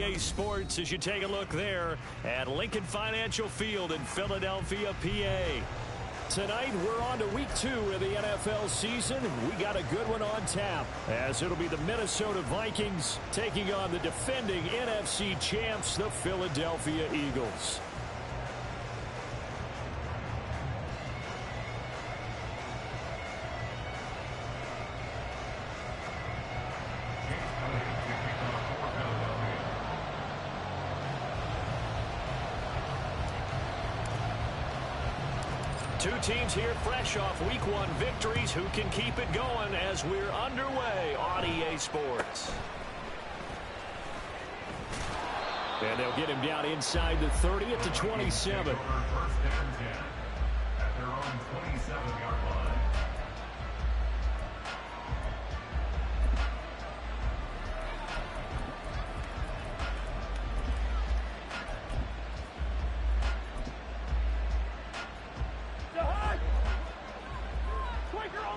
RDA Sports as you take a look there at Lincoln Financial Field in Philadelphia, PA. Tonight, we're on to week 2 of the NFL season. We got a good one on tap, as it'll be the Minnesota Vikings taking on the defending NFC champs, the Philadelphia Eagles. Two teams here fresh off week 1 victories. Who can keep it going as we're underway on EA Sports? And they'll get him down inside the 30 at the 27. First down 10 at their own 27-yard line.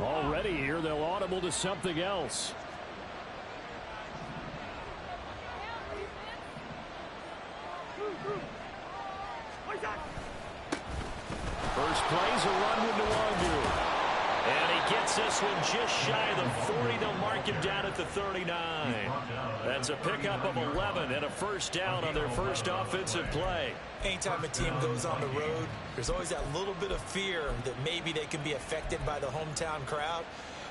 Already here, they'll audible to something else. First play's a run with Nwangu. And he gets this one just shy of the 40. They'll mark him down at the 39. That's a pickup of 11 and a first down on their first offensive play. Anytime a team goes on the road, there's always that little bit of fear that maybe they can be affected by the hometown crowd.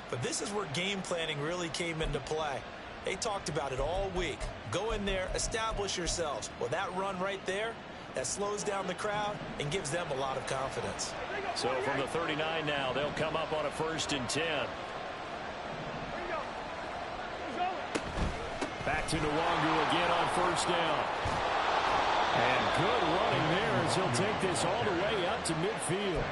But this is where game planning really came into play. They talked about it all week. Go in there, establish yourselves. Well, that run right there, that slows down the crowd and gives them a lot of confidence. So from the 39 now, they'll come up on a 1st and 10. Back to Nwangu again on first down. And good running there as he'll take this all the way up to midfield.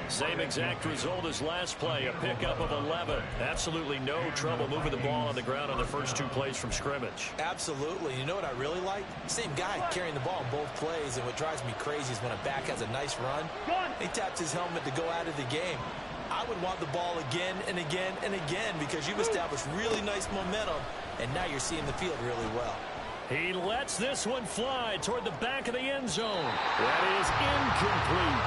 Same exact result as last play, a pickup of 11. Absolutely no trouble moving the ball on the ground on the first 2 plays from scrimmage. Absolutely. You know what I really like? Same guy carrying the ball in both plays, and what drives me crazy is when a back has a nice run, he taps his helmet to go out of the game. I would want the ball again and again and again because you've established really nice momentum, and now you're seeing the field really well. He lets this one fly toward the back of the end zone. That is incomplete.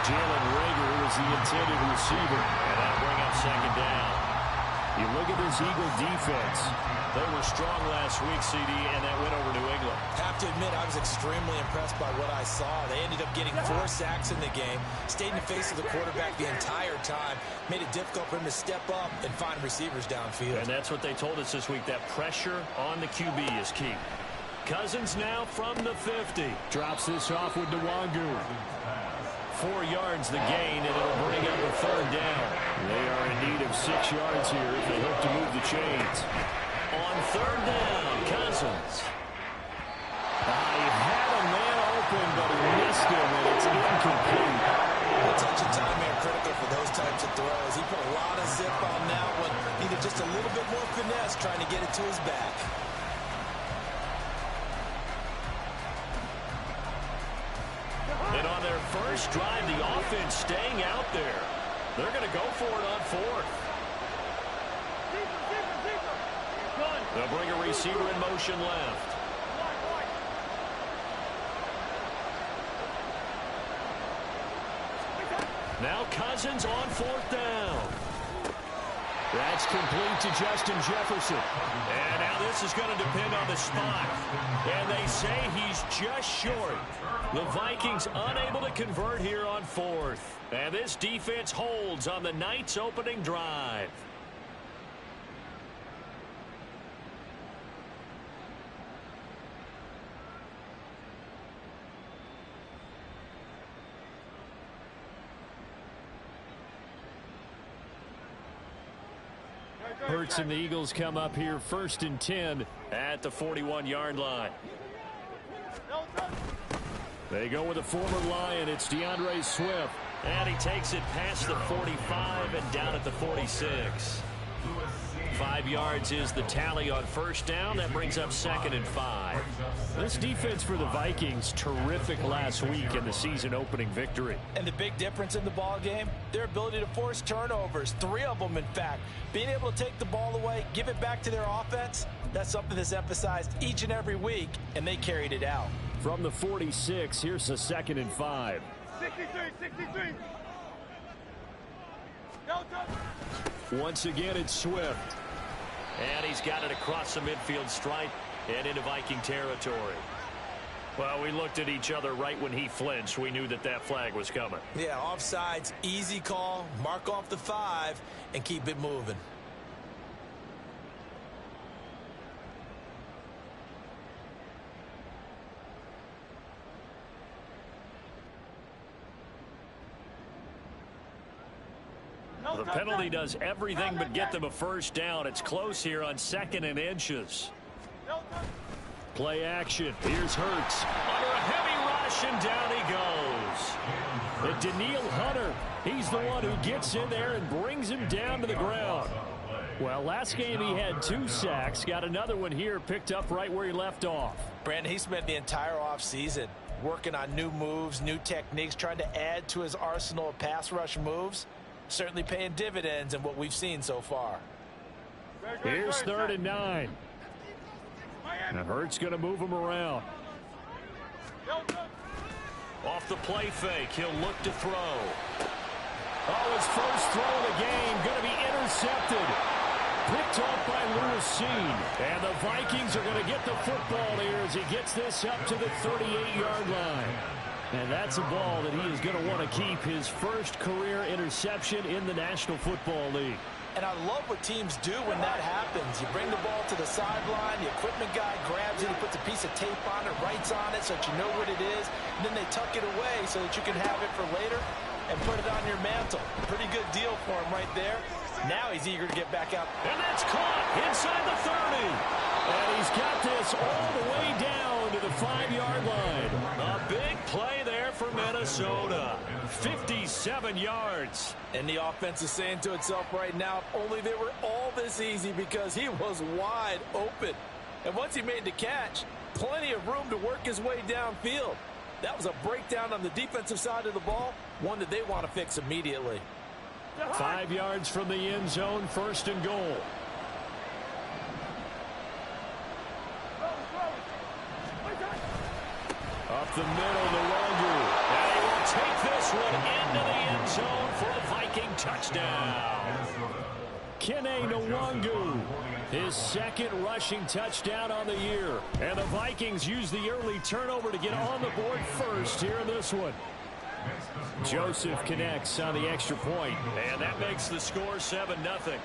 Jalen Reagor was the intended receiver, and that'll bring up 2nd down. You look at this Eagle defense. They were strong last week, CD, and that went over New England. Have to admit, I was extremely impressed by what I saw. They ended up getting 4 sacks in the game, stayed in the face of the quarterback the entire time, made it difficult for him to step up and find receivers downfield. And that's what they told us this week, that pressure on the QB is key. Cousins now from the 50. Drops this off with Nwangu. 4 yards the gain, and it'll bring up a 3rd down. They are in need of 6 yards here if they hope to move the chains. On 3rd down, Cousins. He had a man open, but he missed him, and it's incomplete. A touch of time here critical for those types of throws. He put a lot of zip on that one. Needed just a little bit more finesse trying to get it to his back. And on their first drive, the offense staying out there. They're going to go for it on 4th. They'll bring a receiver in motion left. Now Cousins on 4th down. That's complete to Justin Jefferson. And now this is going to depend on the spot. And they say he's just short. The Vikings unable to convert here on 4th. And this defense holds on the night's opening drive. Hurts and the Eagles come up here 1st and 10 at the 41-yard line. They go with a former Lion. It's DeAndre Swift. And he takes it past the 45 and down at the 46. 5 yards is the tally on first down. That brings up 2nd and 5. This defense for the Vikings, terrific last week in the season opening victory. And the big difference in the ball game, their ability to force turnovers, 3 of them in fact. Being able to take the ball away, give it back to their offense, that's something that's emphasized each and every week, and they carried it out. From the 46, here's a 2nd and 5. 63. Once again, it's Swift. And he's got it across the midfield stripe and into Viking territory. Well, we looked at each other right when he flinched. We knew that that flag was coming. Yeah, offsides, easy call, mark off the 5, and keep it moving. The penalty does everything but get them a first down. It's close here on 2nd and inches. Play action. Here's Hurts. Under a heavy rush, and down he goes. And Danielle Hunter, he's the one who gets in there and brings him down to the ground. Well, last game he had 2 sacks. Got another one here, picked up right where he left off. Brandon, he spent the entire offseason working on new moves, new techniques, trying to add to his arsenal of pass rush moves. Certainly paying dividends in what we've seen so far. Here's 3rd and 9. Now Hurts going to move him around. Off the play fake, he'll look to throw. Oh, his first throw of the game going to be intercepted. Picked off by Lewis Cine. And the Vikings are going to get the football here as he gets this up to the 38-yard line. And that's a ball that he is going to want to keep, his first career interception in the National Football League. And I love what teams do when that happens. You bring the ball to the sideline, the equipment guy grabs it, he puts a piece of tape on it, writes on it so that you know what it is, and then they tuck it away so that you can have it for later and put it on your mantle. Pretty good deal for him right there. Now he's eager to get back out. And that's caught inside the 30. And he's got this all the way down to the 5-yard line. A big play there for Minnesota. 57 yards. And the offense is saying to itself right now, if only they were all this easy, because he was wide open. And once he made the catch, plenty of room to work his way downfield. That was a breakdown on the defensive side of the ball, one that they want to fix immediately. 5 yards from the end zone, 1st and goal. Up the middle to Longu. And he will take this one into the end zone for a Viking touchdown. Kene Nwangu, his 2nd rushing touchdown on the year. And the Vikings use the early turnover to get on the board first here in this one. Joseph connects on the extra point. And that makes the score 7-0.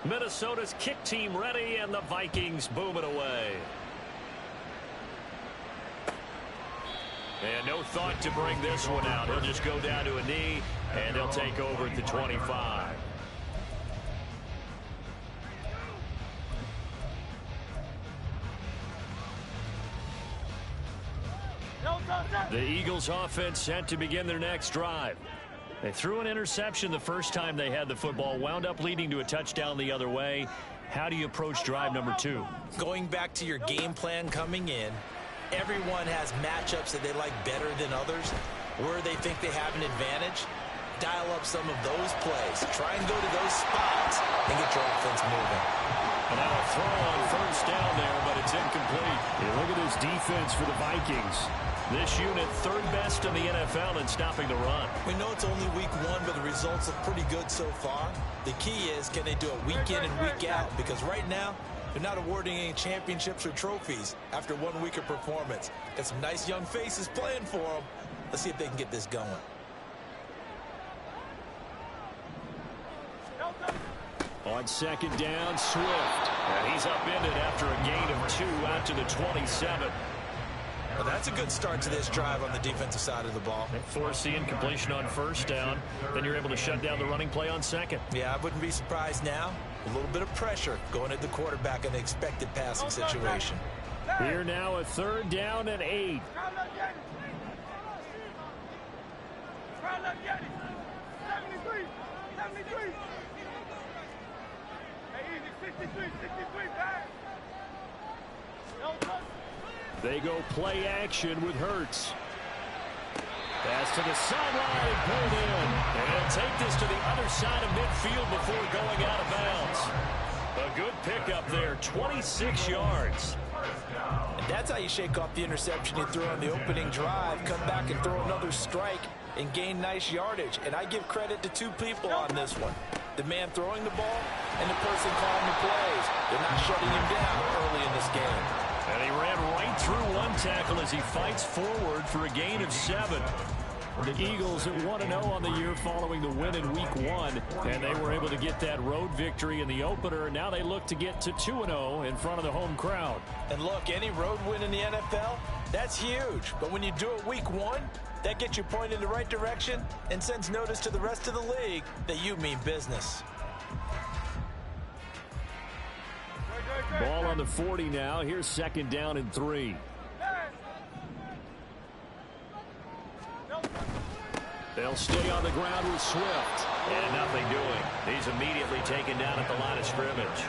Minnesota's kick team ready, and the Vikings boom it away. And no thought to bring this one out. He'll just go down to a knee, and they'll take over at the 25. The Eagles offense set to begin their next drive. They threw an interception the first time they had the football, wound up leading to a touchdown the other way. How do you approach drive number 2? Going back to your game plan coming in, everyone has matchups that they like better than others, where they think they have an advantage. Dial up some of those plays. Try and go to those spots and get your offense moving. And now a throw on first down there, but it's incomplete. Yeah, look at this defense for the Vikings. This unit 3rd best in the NFL in stopping the run. We know it's only week 1, but the results look pretty good so far. The key is, can they do it week in and week out? Because right now, they're not awarding any championships or trophies after 1 week of performance. Got some nice young faces playing for them. Let's see if they can get this going. On 2nd down, Swift. And he's upended after a gain of 2 out to the 27. Well, that's a good start to this drive on the defensive side of the ball. They force the incompletion on first down. Then you're able to shut down the running play on 2nd. Yeah, I wouldn't be surprised now A little bit of pressure going at the quarterback in the expected passing situation. Here now, a 3rd down and 8. They go play action with Hurts. Pass to the sideline and pulled in. And they'll take this to the other side of midfield before going out of bounds. A good pickup there, 26 yards. And that's how you shake off the interception you threw on the opening drive, come back and throw another strike and gain nice yardage. And I give credit to 2 people on this one. The man throwing the ball and the person calling the plays. They're not shutting him down early in this game. And he ran right through one tackle as he fights forward for a gain of 7. The Eagles at 1-0 on the year following the win in Week 1, and they were able to get that road victory in the opener. Now they look to get to 2-0 in front of the home crowd. And look, any road win in the NFL, that's huge. But when you do it Week 1, that gets you pointed in the right direction and sends notice to the rest of the league that you mean business. Ball on the 40 now. Here's 2nd down and 3. They'll stay on the ground with Swift. And nothing doing. He's immediately taken down at the line of scrimmage.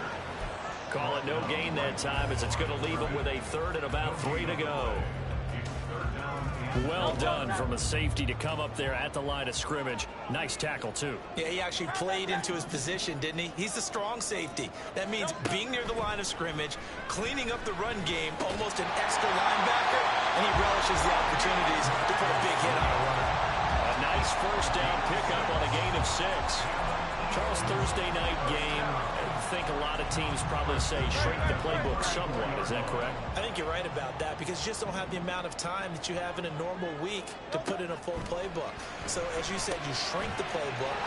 Call it no gain that time as it's going to leave him with a 3rd and about 3 to go. Well done from a safety to come up there at the line of scrimmage. Nice tackle, too. Yeah, he actually played into his position, didn't he? He's a strong safety. That means being near the line of scrimmage, cleaning up the run game, almost an extra linebacker, and he relishes the opportunities to put a big hit on a runner. A nice 1st down pickup on a gain of 6. Charles, Thursday night game, I think a lot of teams probably say shrink the playbook somewhat. Is that correct? I think you're right about that because you just don't have the amount of time that you have in a normal week to put in a full playbook. So, as you said, you shrink the playbook,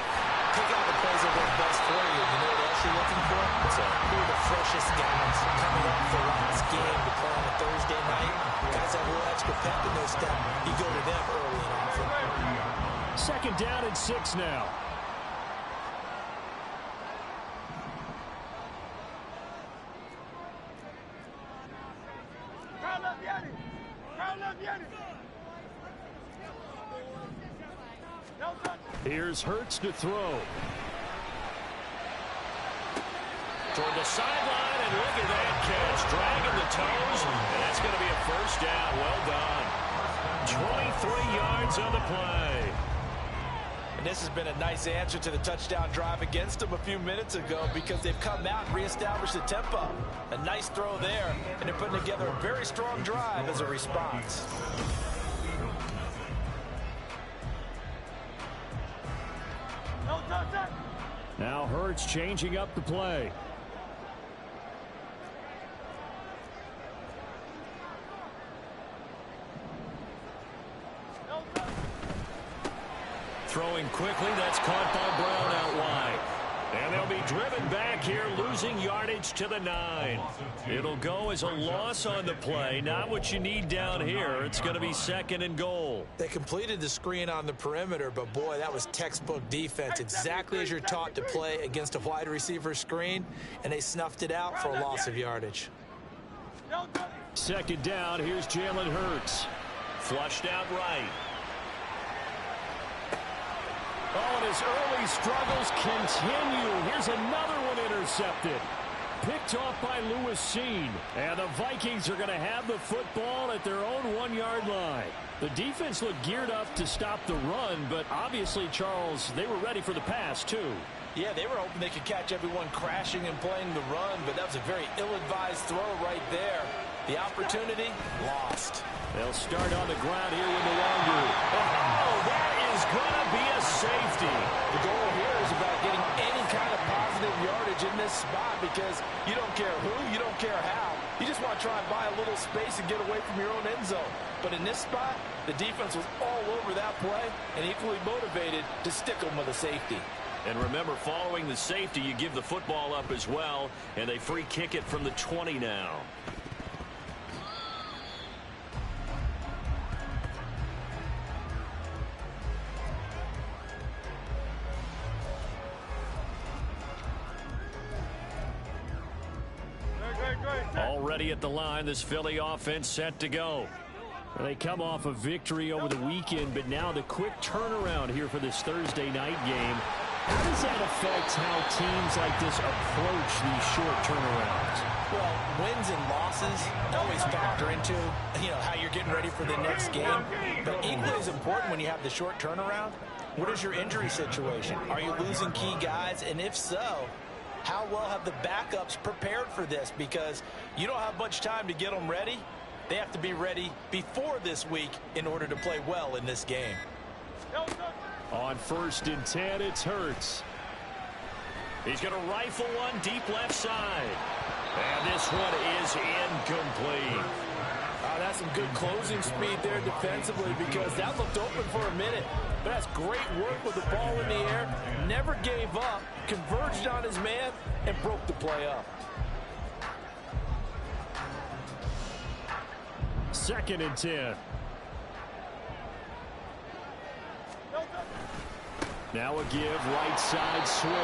pick out the plays that work best for you. You know what else you're looking for? So, who are the freshest guys coming up for last game to play on a Thursday night? Guys have a little extra pep in their step. You go to them early and often. 2nd down and 6 now. Here's Hurts to throw. Toward the sideline, and look at that catch. Dragging the toes, and that's going to be a 1st down. Well done. 23 yards on the play. And this has been a nice answer to the touchdown drive against them a few minutes ago because they've come out and reestablished the tempo. A nice throw there, and they're putting together a very strong drive as a response. Now Hurts changing up the play. Throwing quickly, that's caught by Brown out wide. And they'll be driven back here, losing yardage to the 9. It'll go as a loss on the play. Not what you need down here. It's going to be 2nd and goal. They completed the screen on the perimeter, but boy, that was textbook defense. Exactly as you're taught to play against a wide receiver screen, and they snuffed it out for a loss of yardage. 2nd down, here's Jalen Hurts. Flushed out right. Oh, and his early struggles continue. Here's another one intercepted. Picked off by Lewis Cine. And the Vikings are going to have the football at their own 1-yard line. The defense looked geared up to stop the run, but obviously, Charles, they were ready for the pass, too. Yeah, they were hoping they could catch everyone crashing and playing the run, but that was a very ill-advised throw right there. The opportunity, lost. They'll start on the ground here with Nwangwu. Oh, that is going to be a safety. The goal here is about getting any kind of positive yardage in this spot because you don't care who, you don't care how. You just want to try and buy a little space and get away from your own end zone. But in this spot, the defense was all over that play and equally motivated to stick them with a safety. And remember, following the safety, you give the football up as well, and they free kick it from the 20 now. ready at the line. This Philly offense set to go. They come off a victory over the weekend, but now the quick turnaround here for this Thursday night game. How does that affect how teams like this approach these short turnarounds? Well, wins and losses always factor into, how you're getting ready for the next game. But equally as important when you have the short turnaround, what is your injury situation? Are you losing key guys? And if so, how well have the backups prepared for this? Because you don't have much time to get them ready. They have to be ready before this week in order to play well in this game. On 1st and 10, it's Hurts. He's going to rifle one deep left side. And this one is incomplete. That's some good closing speed there defensively, because that looked open for a minute. But that's great work with the ball in the air. Never gave up, converged on his man, and broke the play up. 2nd and 10. Now a give, right side, Swift.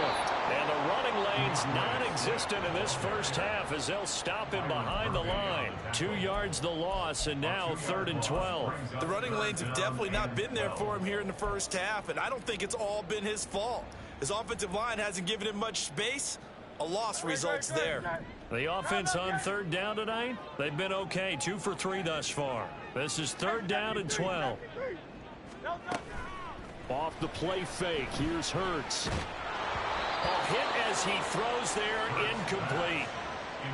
And the running lane's non-existent in this first half as they'll stop him behind the line. 2 yards the loss, and now 3rd and 12. The running lanes have definitely not been there for him here in the first half, and I don't think it's all been his fault. His offensive line hasn't given him much space. A loss results there. The offense on 3rd down tonight, they've been okay. 2 for 3 thus far. This is 3rd down and 12. Off the play fake, here's Hurts. A hit as he throws there, incomplete.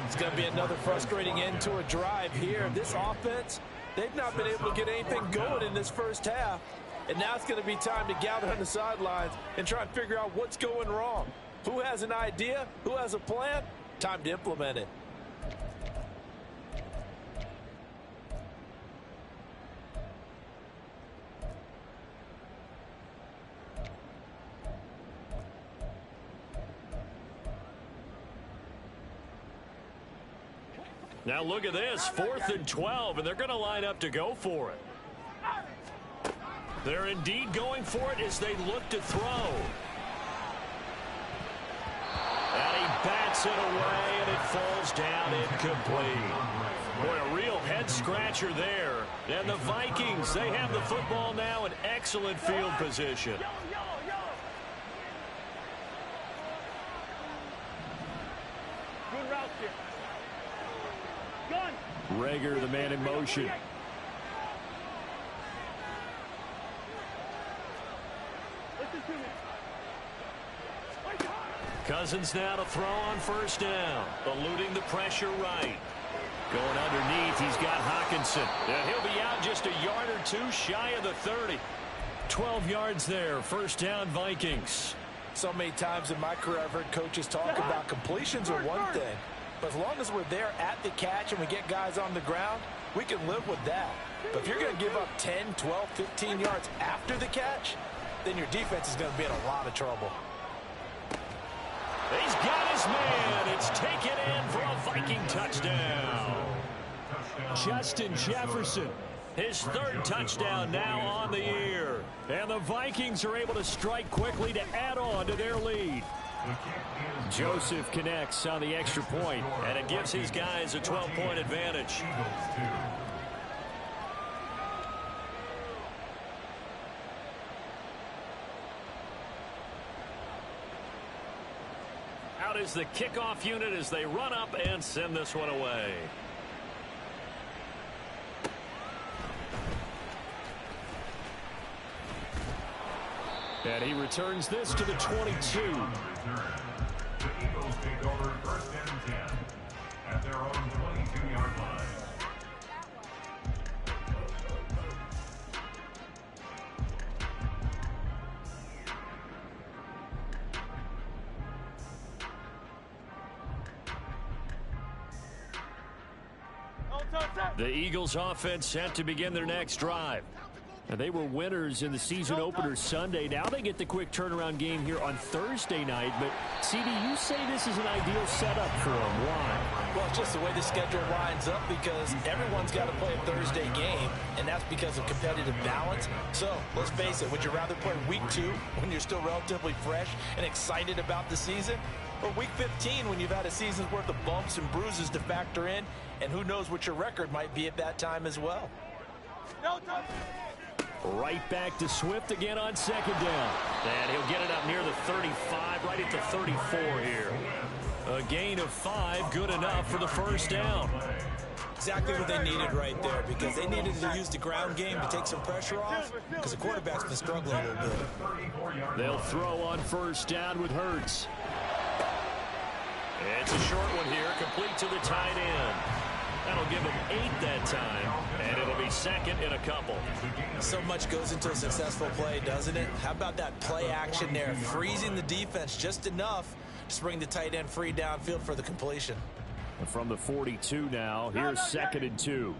It's going to be another frustrating end to a drive here. This offense, they've not been able to get anything going in this first half. And now it's going to be time to gather on the sidelines and try and figure out what's going wrong. Who has an idea? Who has a plan? Time to implement it. Now look at this, 4th and 12, and they're going to line up to go for it. They're indeed going for it as they look to throw. And he bats it away, and it falls down incomplete. Boy, a real head-scratcher there. And the Vikings, they have the football now in excellent field position. Good route here. Rager, the man in motion. Listen to me. Cousins now to throw on 1st down. Eluding the pressure right. Going underneath, he's got Hockenson. And he'll be out just a yard or 2 shy of the 30. 12 yards there, 1st down Vikings. So many times in my career I've heard coaches talk about completions are one thing. But as long as we're there at the catch and we get guys on the ground, we can live with that. But if you're going to give up 10, 12, 15 yards after the catch, then your defense is going to be in a lot of trouble. He's got his man. It's taken in for a Viking touchdown. Justin Jefferson. His 3rd touchdown now on the year. And the Vikings are able to strike quickly to add on to their lead. Joseph connects on the extra point, and it gives these guys a 12-point advantage. Out is the kickoff unit as they run up and send this one away. And he returns this to the 22. The Eagles take over 1st and 10 at their own 22-yard line. The Eagles offense set to begin their next drive. And they were winners in the season opener Sunday. Now they get the quick turnaround game here on Thursday night. But, CD, you say this is an ideal setup for them. Why? Well, it's just the way the schedule lines up, because everyone's got to play a Thursday game, and that's because of competitive balance. So, let's face it, would you rather play week 2 when you're still relatively fresh and excited about the season? Or week 15 when you've had a season's worth of bumps and bruises to factor in, and who knows what your record might be at that time as well. Right back to Swift again on second down. And he'll get it up near the 35, right at the 34 here. A gain of 5, good enough for the first down. Exactly what they needed right there, because they needed to use the ground game to take some pressure off, because the quarterback's been struggling a little bit. They'll throw on first down with Hurts. It's a short one here, complete to the tight end. That'll give him 8 that time, and it'll be second in a couple. So much goes into a successful play, doesn't it? How about that play action there, freezing the defense just enough to bring the tight end free downfield for the completion. From the 42 now, here's second and 2.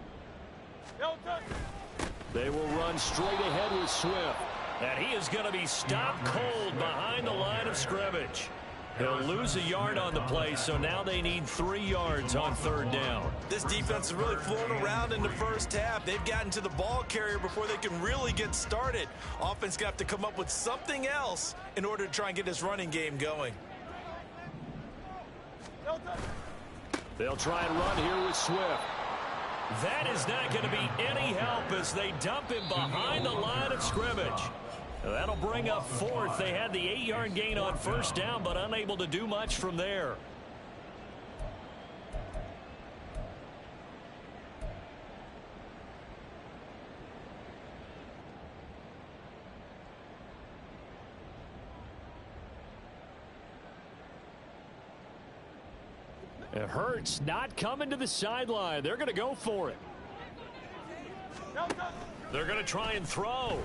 They will run straight ahead with Swift. And he is going to be stopped cold behind the line of scrimmage. He'll lose a yard on the play, so now they need 3 yards on third down. This defense is really flown around in the first half. They've gotten to the ball carrier before they can really get started. Offense going to have to come up with something else in order to try and get this running game going. They'll try and run here with Swift. That is not going to be any help as they dump him behind the line of scrimmage. That'll bring up fourth. They had the 8-yard gain on first down, but unable to do much from there. It hurts not coming to the sideline. They're going to go for it. They're going to try and throw.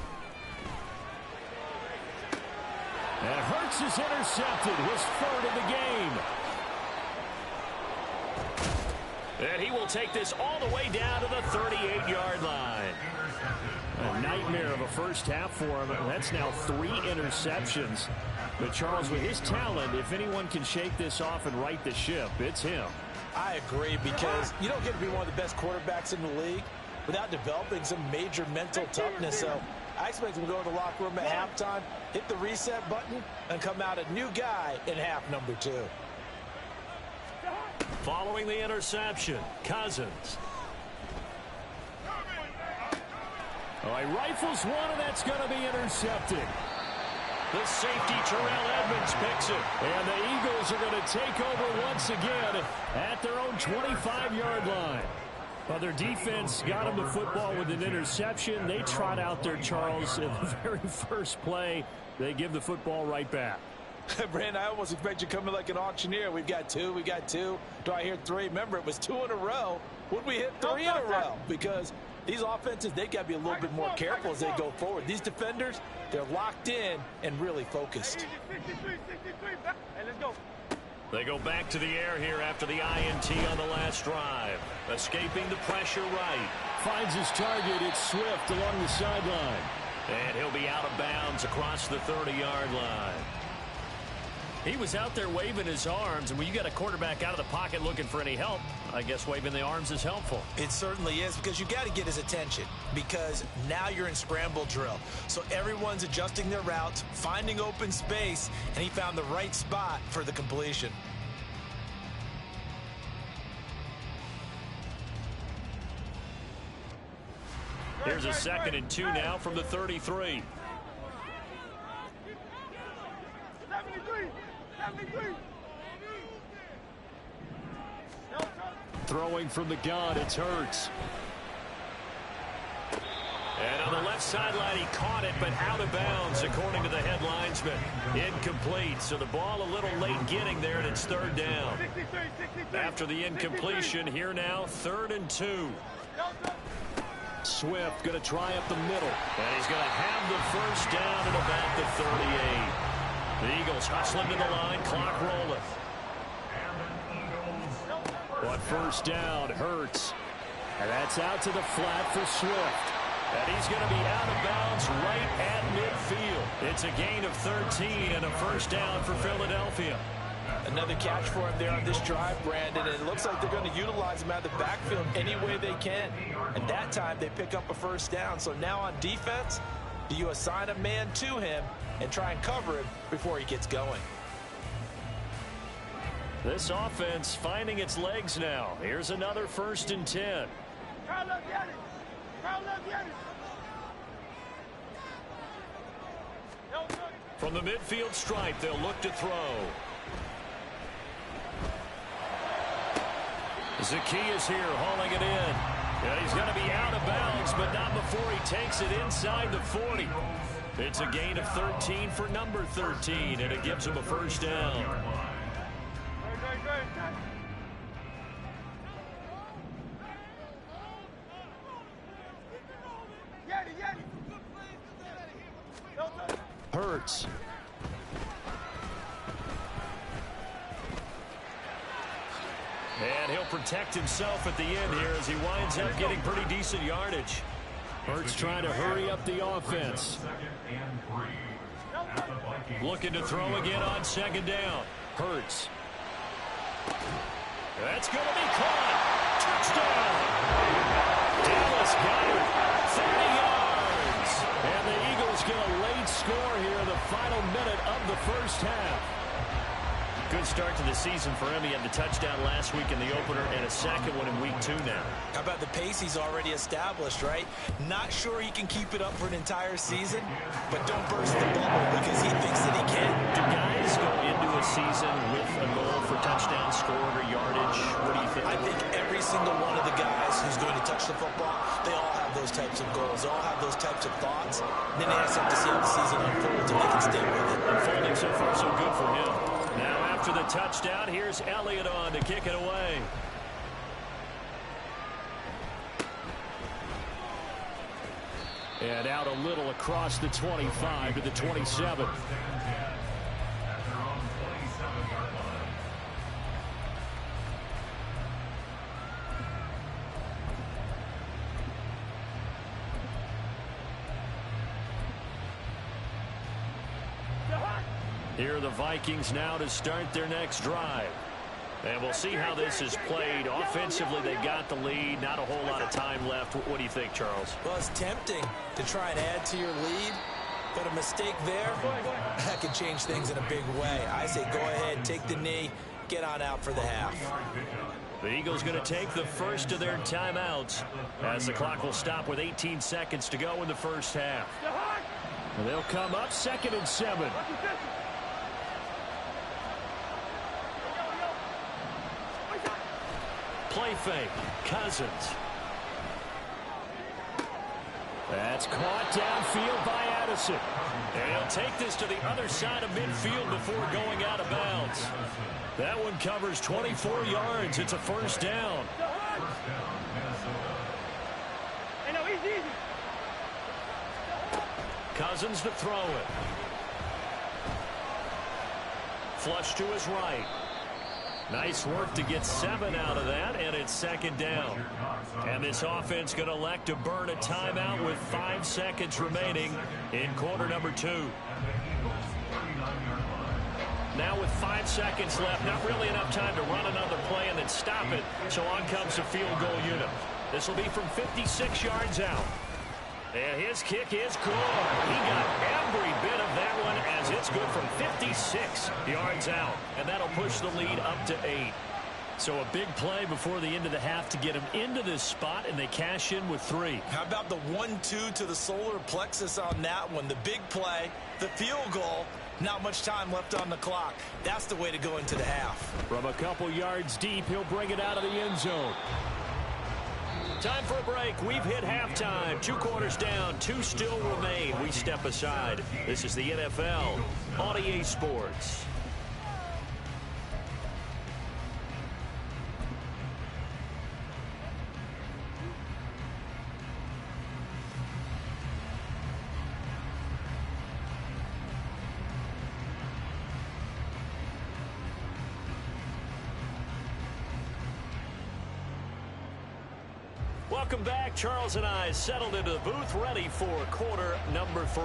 And Hurts is intercepted, his third of the game. And he will take this all the way down to the 38-yard line. A nightmare of a first half for him. That's now 3 interceptions. But Charles, with his talent, if anyone can shake this off and right the ship, it's him. I agree, because you don't get to be one of the best quarterbacks in the league without developing some major mental toughness. So I expect him to go in the locker room at halftime, hit the reset button, and come out a new guy in half number 2. Following the interception, Cousins. Oh, he rifles one, and that's going to be intercepted. The safety, Terrell Edmonds, picks it. And the Eagles are going to take over once again at their own 25-yard line. Well, their defense got them the football with an interception. They trot out there, Charles, in the very first play. They give the football right back. Brandon, I almost expect you coming like an auctioneer. We've got 2, we got 2. Do I hear 3? Remember, it was 2 in a row. Would we hit 3 in a row? Because these offenses, they got to be a little bit more careful as they go forward. These defenders, they're locked in and really focused. Hey, let's go. They go back to the air here after the INT on the last drive. Escaping the pressure right. Finds his target. It's Swift along the sideline. And he'll be out of bounds across the 30-yard line. He was out there waving his arms, and when you got a quarterback out of the pocket looking for any help, I guess waving the arms is helpful. It certainly is, because you got to get his attention, because now you're in scramble drill. So everyone's adjusting their routes, finding open space, and he found the right spot for the completion. Here's a 2nd and 2 now from the 33. 73. Throwing from the gun, it's Hurts. And on the left sideline, he caught it, but out of bounds, according to the head linesman. Incomplete, so the ball a little late getting there, and it's third down. After the incompletion, here now, 3rd and 2. Swift going to try up the middle. And he's going to have the first down at about the 38. The Eagles hustling to the line, clock rolleth. But first down, Hurts. And that's out to the flat for Swift. And he's going to be out of bounds right at midfield. It's a gain of 13 and a first down for Philadelphia. Another catch for him there on this drive, Brandon, and it looks like they're going to utilize him out of the backfield any way they can. And that time they pick up a first down. So now on defense, do you assign a man to him and try and cover him before he gets going? This offense finding its legs now. Here's another 1st and 10. From the midfield stripe, they'll look to throw. Zacchaeus here hauling it in. Yeah, he's going to be out of bounds, but not before he takes it inside the 40. It's a gain of 13 for number 13, and it gives him a 1st down. Hurts. And he'll protect himself at the end here as he winds up getting pretty decent yardage. Hurts trying to hurry up the offense. Looking to throw again on 2nd down. Hurts. That's going to be caught. Touchdown. Dallas got it. 30 yards. And the Eagles get a late score here in the final minute of the 1st half. Good start to the season for him. He had the touchdown last week in the opener and a 2nd one in week 2 now. How about the pace he's already established, right? Not sure he can keep it up for an entire season, but don't burst the bubble because he thinks that he can. Do guys go into a season with a goal for touchdown scored or yardage? What do you think? I think every single one of the guys who's going to touch the football, they all have those types of goals. They all have those types of thoughts. Then they just have to see how the season unfolds and they can stay with it. Unfolding so far so good for him. Now after the touchdown, here's Elliott on to kick it away. And out a little across the 25 to the 27. Here are the Vikings now to start their next drive. And we'll see how this is played. Offensively, they got the lead. Not a whole lot of time left. What do you think, Charles? Well, it's tempting to try and add to your lead, but a mistake there, that could change things in a big way. I say go ahead, take the knee, get on out for the half. The Eagles going to take the first of their timeouts as the clock will stop with 18 seconds to go in the 1st half. And they'll come up 2nd and 7. Play fake. Cousins. That's caught downfield by Addison. And he'll take this to the other side of midfield before going out of bounds. That one covers 24 yards. It's a 1st down. Cousins to throw it. Flush to his right. Nice work to get 7 out of that, and it's 2nd down. And this offense going to elect to burn a timeout with 5 seconds remaining in quarter number 2. Now with 5 seconds left, not really enough time to run another play and then stop it, so on comes the field goal unit. This will be from 56 yards out. And his kick is good. He got every bit of that one as it's good from 56 yards out. And that'll push the lead up to 8. So a big play before the end of the half to get him into this spot, and they cash in with 3. How about the 1-2 to the solar plexus on that one? The big play, the field goal, not much time left on the clock. That's the way to go into the half. From a couple yards deep, he'll bring it out of the end zone. Time for a break. We've hit halftime. 2 quarters down. 2 still remain. We step aside. This is the NFL on EA Sports. Welcome back. Charles and I settled into the booth, ready for quarter number 3.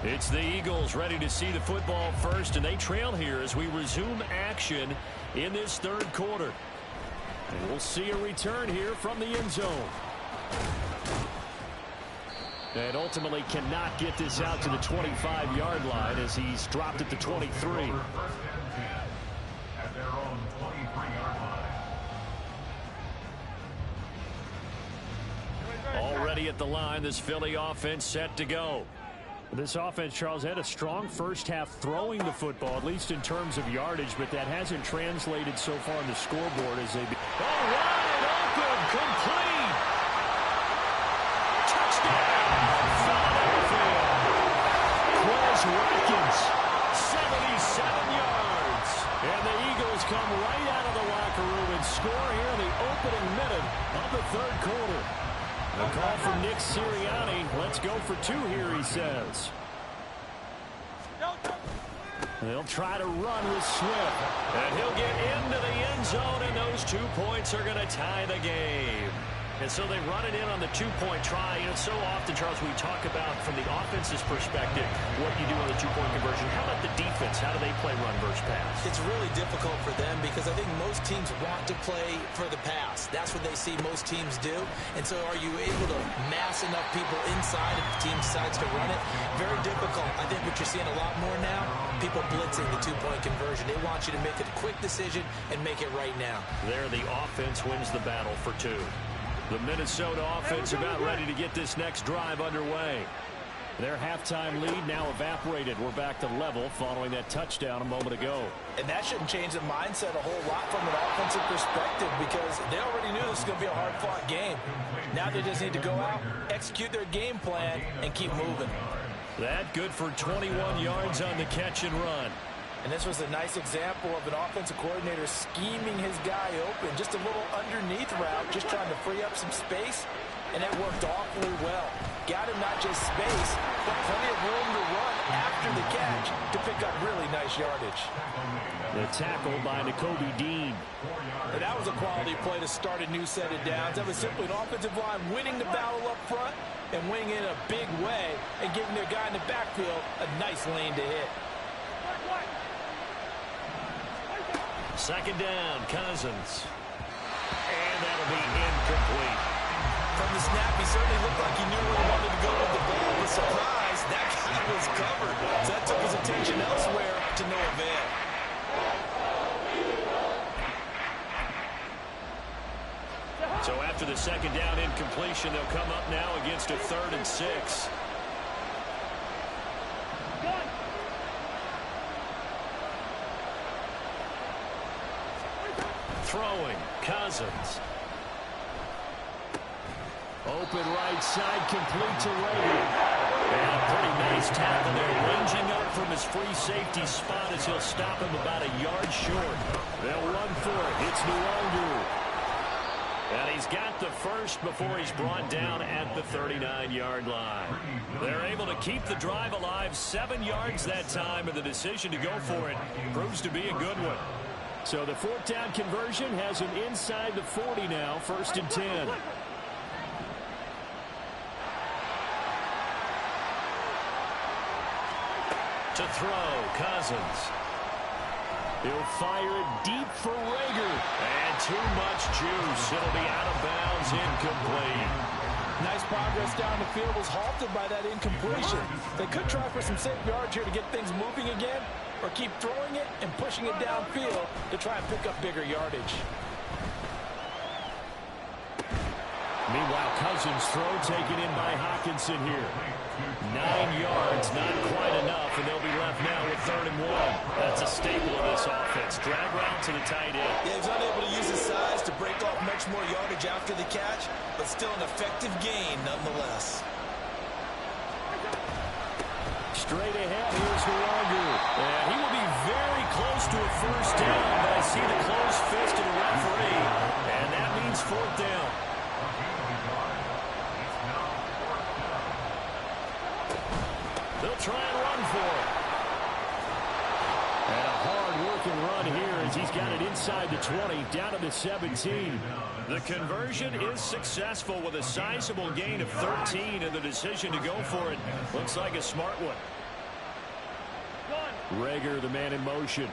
It's the Eagles ready to see the football first, and they trail here as we resume action in this 3rd quarter. And we'll see a return here from the end zone. And ultimately cannot get this out to the 25-yard line as he's dropped at the 23. First and 10 at their own 23-yard line. Already at the line, this Philly offense set to go. This offense, Charles, had a strong first half throwing the football, at least in terms of yardage, but that hasn't translated so far on the scoreboard as they... Wide open, complete. Touchdown, Philadelphia. Quez Watkins, 77 yards. And the Eagles come right out of the locker room and score here in the opening minute of the third quarter. A call from Nick Sirianni. Let's go for two here, he says. They'll try to run with Swift. And he'll get into the end zone, and those 2 points are going to tie the game. And so they run it in on the two-point try. And so often, Charles, we talk about from the offense's perspective what you do on the two-point conversion. How about the defense? How do they play run versus pass? It's really difficult for them because I think most teams want to play for the pass. That's what they see most teams do. And so are you able to mass enough people inside if the team decides to run it? Very difficult. I think what you're seeing a lot more now, people blitzing the two-point conversion. They want you to make a quick decision and make it right now. There, the offense wins the battle for two. The Minnesota offense about ready to get this next drive underway. Their halftime lead now evaporated. We're back to level following that touchdown a moment ago. And that shouldn't change the mindset a whole lot from an offensive perspective because they already knew this was going to be a hard-fought game. Now they just need to go out, execute their game plan, and keep moving. That good for 21 yards on the catch and run. And this was a nice example of an offensive coordinator scheming his guy open. Just a little underneath route, just trying to free up some space, and it worked awfully well. Got him not just space, but plenty of room to run after the catch to pick up really nice yardage. The tackle by Nakobe Dean. And that was a quality play to start a new set of downs. That was simply an offensive line winning the battle up front and winning it in a big way and giving their guy in the backfield a nice lane to hit. Second down, Cousins. And that'll be incomplete. From the snap, he certainly looked like he knew where he wanted to go with the ball. But surprise, that guy was covered. So that took his attention elsewhere to no avail. So after the second down incompletion, they'll come up now against a 3rd and 6. Throwing, Cousins. Open right side, complete to Reagan. And a pretty nice tackle there, ranging up from his free safety spot as he'll stop him about a yard short. They'll run for it. It's Nwangu. And he's got the first before he's brought down at the 39-yard line. They're able to keep the drive alive, 7 yards that time, and the decision to go for it proves to be a good one. So the 4th down conversion has him inside the 40 now, 1st and 10. To throw, Cousins. He'll fire it deep for Reagor. And too much juice. It'll be out of bounds, incomplete. Nice progress down the field was halted by that incompletion. They could try for some safe yards here to get things moving again, or keep throwing it and pushing it downfield to try and pick up bigger yardage. Meanwhile, Cousins' throw taken in by Hockenson here. 9 yards, not quite enough, and they'll be left now with 3rd and 1. That's a staple of this offense. Drag route to the tight end. Yeah, he was unable to use his size to break off much more yardage after the catch, but still an effective gain nonetheless. Straight ahead, here's Nwangu. And he will be very close to a first down, but I see the closed fist of the referee, and that means 4th down. They'll try and run for it. And a hard-working run here as he's got it inside the 20, down to the 17. The conversion is successful with a sizable gain of 13, and the decision to go for it looks like a smart one. Reagor, the man in motion.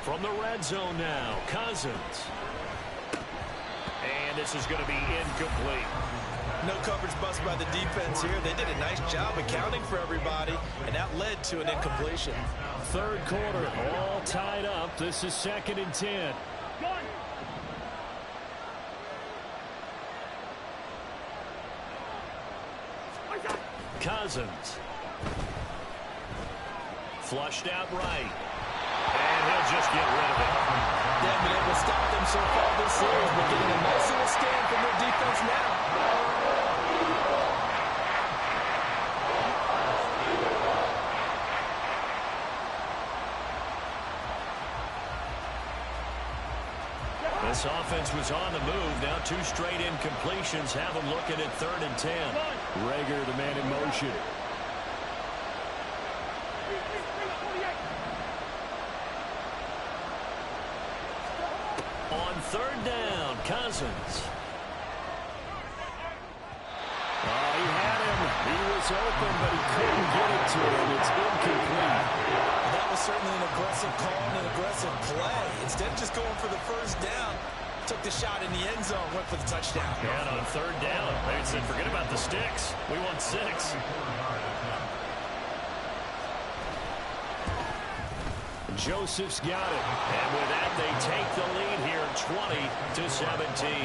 From the red zone now, Cousins. And this is going to be incomplete. No coverage bust by the defense here. They did a nice job accounting for everybody, and that led to an incompletion. Third quarter, all tied up. This is 2nd and 10. Cousins. Flushed out right. And he'll just get rid of it. They haven't been able to stop them so far this series, but getting a nice little stand from their defense now. This offense was on the move. Now 2 straight incompletions have them looking at 3rd and 10. Rager, the man in motion. On 3rd down, Cousins. Oh, he had him. He was open, but he couldn't get it to him. It's incomplete. That was certainly an aggressive call and an aggressive play. Instead of just going for the first down, took the shot in the end zone, went for the touchdown. And on 3rd down, they said, forget about the sticks. We want 6. Joseph's got it. And with that, they take the lead here, 20-17.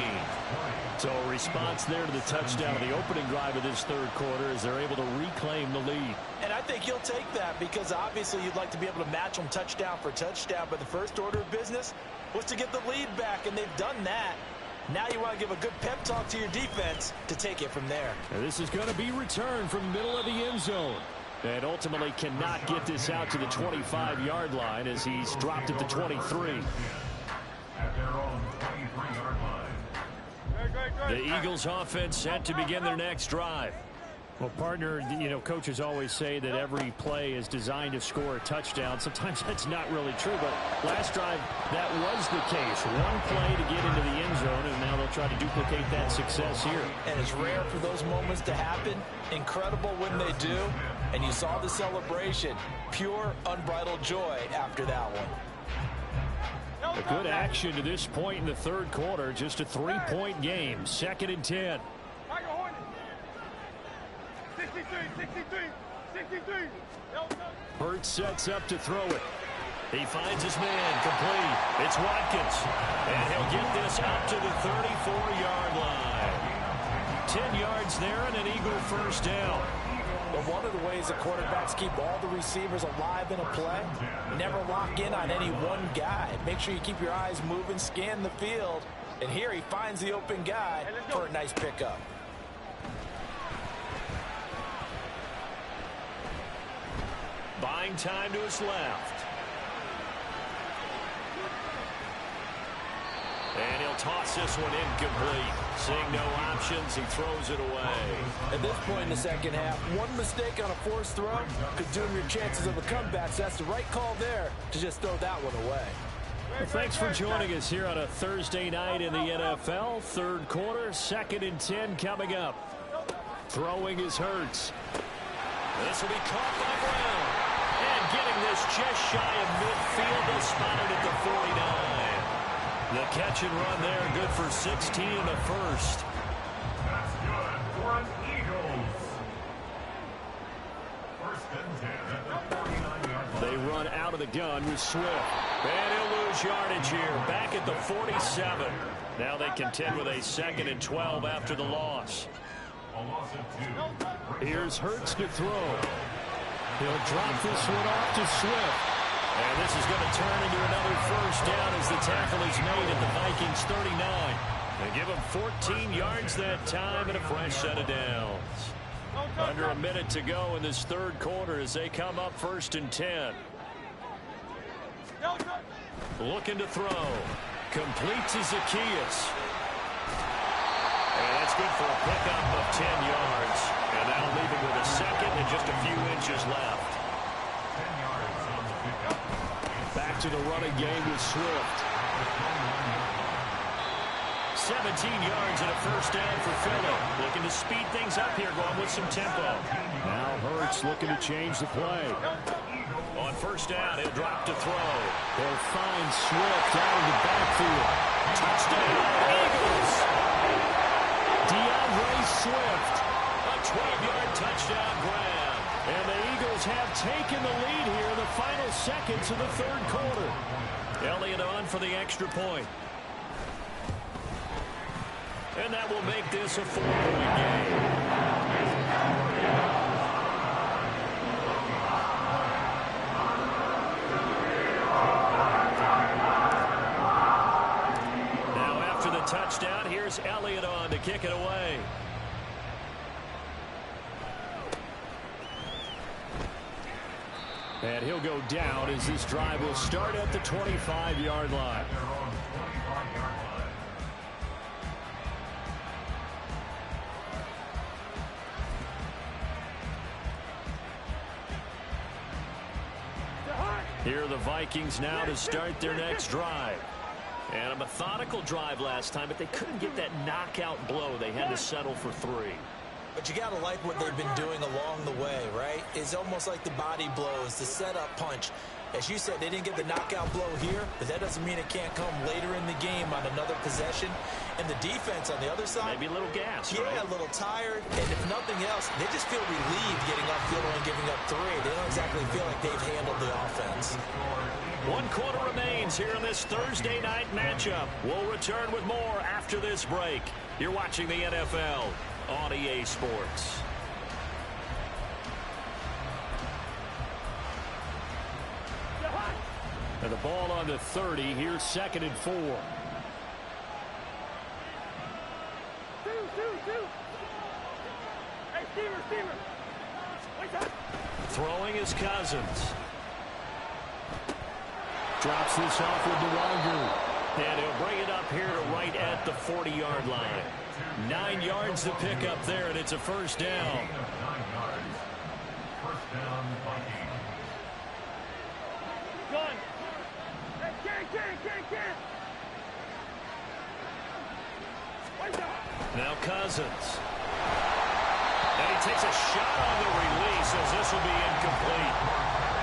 So a response there to the touchdown of the opening drive of this third quarter as they're able to reclaim the lead. And I think he'll take that because obviously you'd like to be able to match them touchdown for touchdown, but the first order of business was to get the lead back, and they've done that. Now you want to give a good pep talk to your defense to take it from there. And this is going to be returned from middle of the end zone. And ultimately cannot get this out to the 25-yard line as he's dropped at the 23. At their own 23-yard line. The Eagles offense set to begin their next drive. Well, partner, you know, coaches always say that every play is designed to score a touchdown. Sometimes that's not really true, but last drive, that was the case. One play to get into the end zone, and now they'll try to duplicate that success here. And it's rare for those moments to happen. Incredible when they do. And you saw the celebration. Pure, unbridled joy after that one. A good action to this point in the third quarter. Just a 3-point game. 2nd and 10. 63. Hurts sets up to throw it. He finds his man complete. It's Watkins. And he'll get this up to the 34-yard line. 10 yards there and an Eagle first down. But one of the ways that quarterbacks keep all the receivers alive in a play, never lock in on any one guy. Make sure you keep your eyes moving, scan the field. And here he finds the open guy for a nice pickup. Buying time to his left. And he'll toss this one incomplete. Seeing no options, he throws it away. At this point in the second half, one mistake on a forced throw could doom your chances of a comeback. So that's the right call there to just throw that one away. Well, thanks for joining us here on a Thursday night in the NFL. Third quarter, 2nd and 10 coming up. Throwing is Hurts. This will be caught by Brown. And getting this just shy of midfield, they'll spot it at the 49. The catch and run there, good for 16 and a first. That's good for an Eagles. 1st and 10 at the 49-yard line. They run out of the gun with Swift. And he'll lose yardage here, back at the 47. Now they contend with a 2nd and 12 after the loss. A loss of 2. Here's Hurts to throw. He'll drop this one off to Swift. And this is going to turn into another first down as the tackle is made at the Vikings 39. They give him 14 yards that time and a fresh set of downs. Under a minute to go in this third quarter as they come up 1st and 10. Looking to throw. Complete to Zacchaeus. And that's good for a pickup of 10 yards. And that'll leave him with a second and just a few inches left. 10 yards on the pickup. Back to the running game with Swift. 17 yards and a first down for Philly. Looking to speed things up here, going with some tempo. Now Hurts looking to change the play. On 1st first down. He'll drop to throw. They'll find Swift out of the backfield. Touchdown, Eagles! DeAndre Swift. A 12-yard touchdown grab. And the Eagles have taken the lead here in the final seconds of the third quarter. Elliott on for the extra point. And that will make this a 4-point game. Touchdown. Here's Elliott on to kick it away. And he'll go down as this drive will start at the 25-yard line. Here are the Vikings now to start their next drive. And a methodical drive last time, but they couldn't get that knockout blow. They had to settle for 3. But you got to like what they've been doing along the way, right? It's almost like the body blows, the setup punch. As you said, they didn't get the knockout blow here, but that doesn't mean it can't come later in the game on another possession. And the defense on the other side, maybe a little gas, yeah, right? A little tired. And if nothing else, they just feel relieved getting upfield and giving up 3. They don't exactly feel like they've handled the offense. 1 quarter remains here in this Thursday night matchup. We'll return with more after this break. You're watching the NFL on EA Sports. And the ball on the 30. Here's 2nd and 4. Hey, Steamer. Wait up. Throwing is Cousins. Drops this off with Nwangu. And he'll bring it up here to right at the 40-yard line. 9 yards to pick up there, and it's a first down. 9 yards. First down, Vikings. Gun. Hey, can. Wait up. Now Cousins. And he takes a shot on the release as this will be incomplete.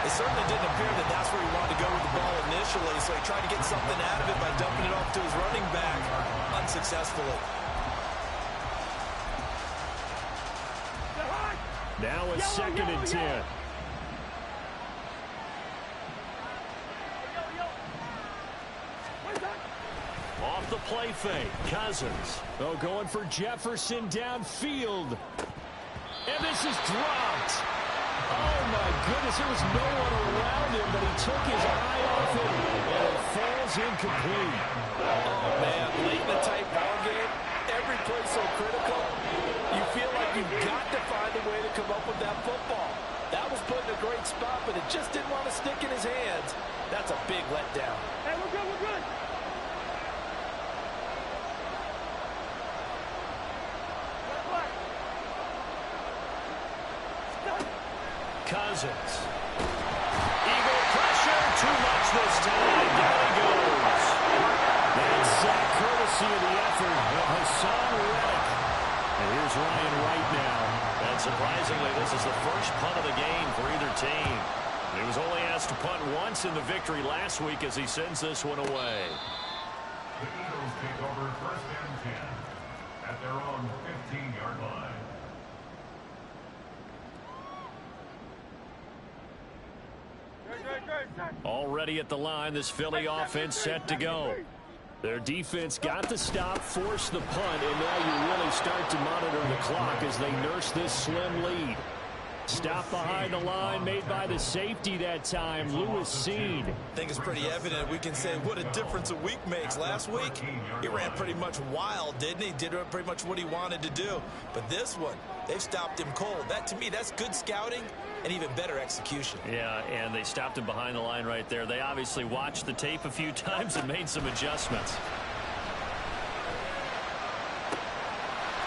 It certainly didn't appear that that's where he wanted to go with the ball initially, so he tried to get something out of it by dumping it off to his running back unsuccessfully. Now it's 2nd and 10. Off the play fake, Cousins. Oh, going for Jefferson downfield. And this is dropped. Oh, my goodness. There was no one around him, but he took his eye off it, and it falls incomplete. Oh, man, late in the tight ball game, every play so critical. You feel like you've got to find a way to come up with that football. That was put in a great spot, but it just didn't want to stick in his hands. That's a big letdown. Hey, we're good. Cousins. Eagle pressure, too much this time. Down he goes. That's courtesy of the effort of Hassan Reddick. And here's Ryan Wright now. And surprisingly, this is the first punt of the game for either team. He was only asked to punt once in the victory last week as he sends this one away. The Eagles take over first and 10 at their own 15-yard line. Already at the line, this Philly offense set to go. Their defense got the stop, forced the punt, and now you really start to monitor the clock as they nurse this slim lead. Stop behind the line made by the safety that time, Lewis Cine. I think it's pretty evident. We can say what a difference a week makes. Last week, he ran pretty much wild, didn't he? Did pretty much what he wanted to do. But this one, they've stopped him cold. That, to me, that's good scouting and even better execution. Yeah, and they stopped him behind the line right there. They obviously watched the tape a few times and made some adjustments.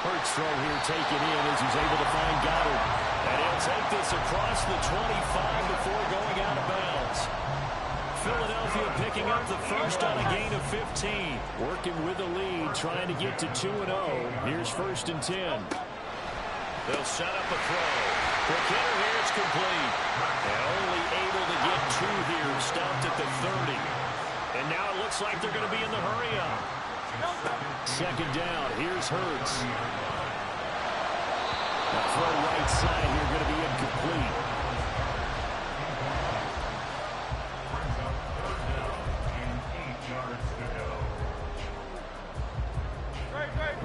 Hurts throw here taken in as he's able to find Goddard. And he'll take this across the 25 before going out of bounds. Philadelphia picking up the first on a gain of 15. Working with the lead, trying to get to 2-0. Here's 1st and 10. They'll set up a throw. Quick hitter here, it's complete. And only able to get 2 here, stopped at the 30. And now it looks like they're going to be in the hurry-up. Second down, here's Hurts. The throw right side here going to be incomplete.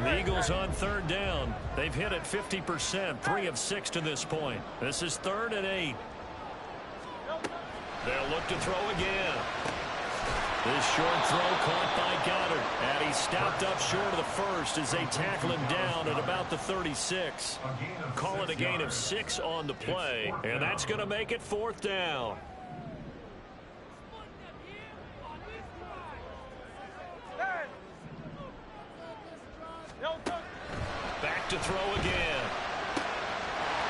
The Eagles on third down. They've hit it 50%, 3 of 6 to this point. This is 3rd and 8. They'll look to throw again. This short throw caught by Goddard. And he stopped up short of the first as they tackle him down at about the 36. Call it a gain of 6 on the play. And that's going to make it 4th down. Back to throw again.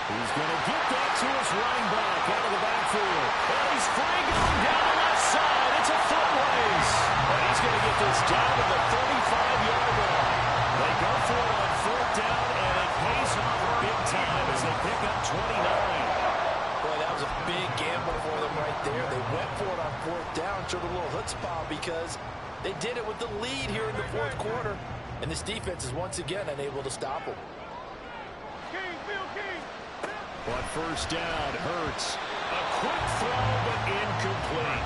He's going to get that to his running back out of the backfield. And he's free going down the left side. It's a foot race. And he's going to get this down to the 35-yard line. They go for it on 4th down, and it pays off big time as they pick up 29. Boy, that was a big gamble for them right there. They went for it on 4th down, showed a little chutzpah because they did it with the lead here in the 4th quarter. And this defense is once again unable to stop them. But first down, Hurts. A quick throw, but incomplete.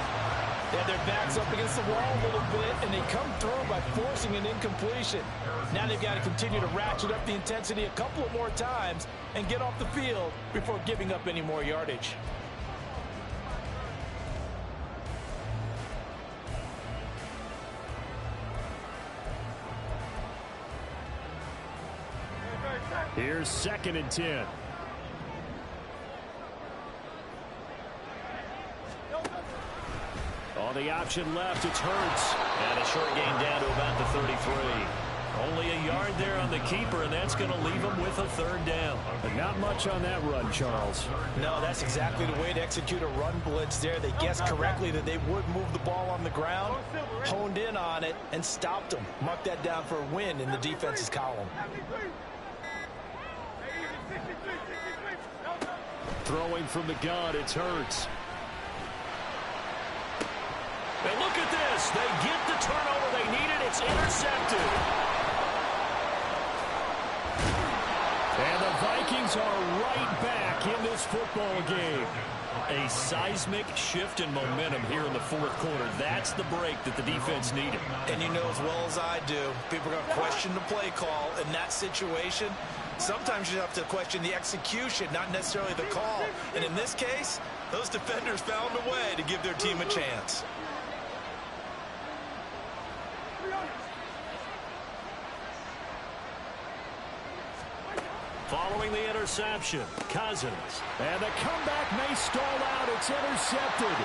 They have their backs up against the wall a little bit, and they come through by forcing an incompletion. Now they've got to continue to ratchet up the intensity a couple of more times and get off the field before giving up any more yardage. Here's 2nd and 10. On the option left, it's Hurts. And a short gain down to about the 33. Only a yard there on the keeper, and that's going to leave him with a 3rd down. But not much on that run, Charles. No, that's exactly the way to execute a run blitz there. They guessed correctly that they would move the ball on the ground, honed in on it, and stopped them. Mark that down for a win in the defense's column. Throwing from the gun, it's Hurts. And look at this. They get the turnover they needed. It's intercepted. And the Vikings are right back in this football game. A seismic shift in momentum here in the 4th quarter. That's the break that the defense needed. And you know as well as I do, people are going to question the play call in that situation. Sometimes you have to question the execution, not necessarily the call. And in this case, those defenders found a way to give their team a chance. Following the interception, Cousins. And the comeback may stall out. It's intercepted.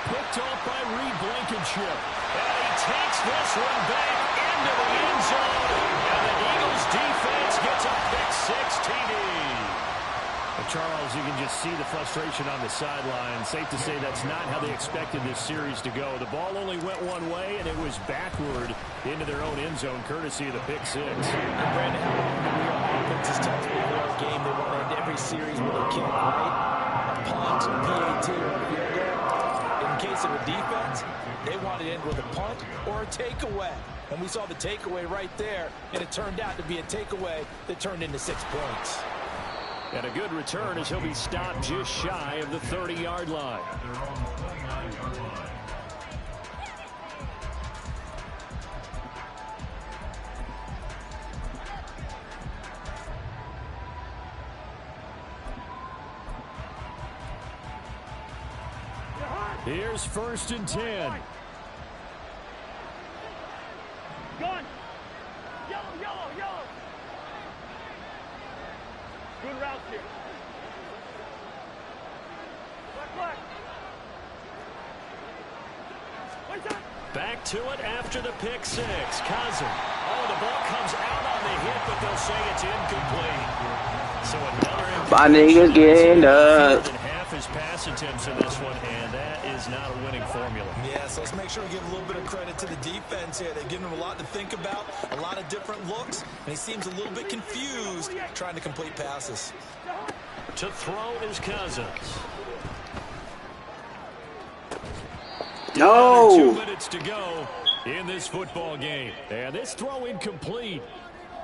Picked off by Reed Blankenship. And he takes this one back into the end zone. And the Eagles defense gets a pick-6 TD. Well, Charles, you can just see the frustration on the sideline. Safe to say that's not how they expected this series to go. The ball only went one way, and it was backward into their own end zone, courtesy of the pick-6. And Brandon, how long do we offenses touch before a game? They want to end every series with a kick, right? A punt, a PAT, or a field goal. In case of a defense, they want to end with a punt or a takeaway. And we saw the takeaway right there, and it turned out to be a takeaway that turned into 6 points. And a good return as he'll be stopped just shy of the 30-yard line. Here's 1st and 10. Gun. Yellow, yellow, yellow. Good route here. Black. Back to it after the pick-6. Cousins. Oh, the ball comes out on the hit, but they'll say it's incomplete. So another my niggas getting up. Half his pass attempts in this one, and that is not a winning formula. Yeah, so let's make sure we give a little bit of credit to the defense here. They've given him a lot to think about, a lot of different looks, and he seems a little bit confused trying to complete passes. To throw is Cousins. No. 2 minutes to go in this football game. And this throw incomplete.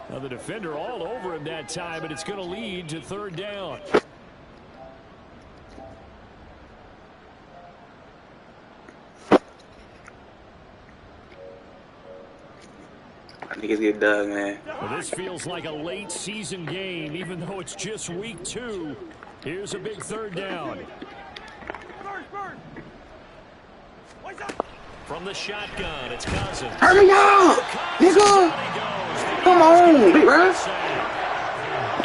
Now the defender all over him that time, but it's going to lead to third down. Niggas get dug, man. Well, this feels like a late season game, even though it's just week 2. Here's a big third down. From the shotgun, it's Cousins. Hurry up, nigga. Come on, big bro.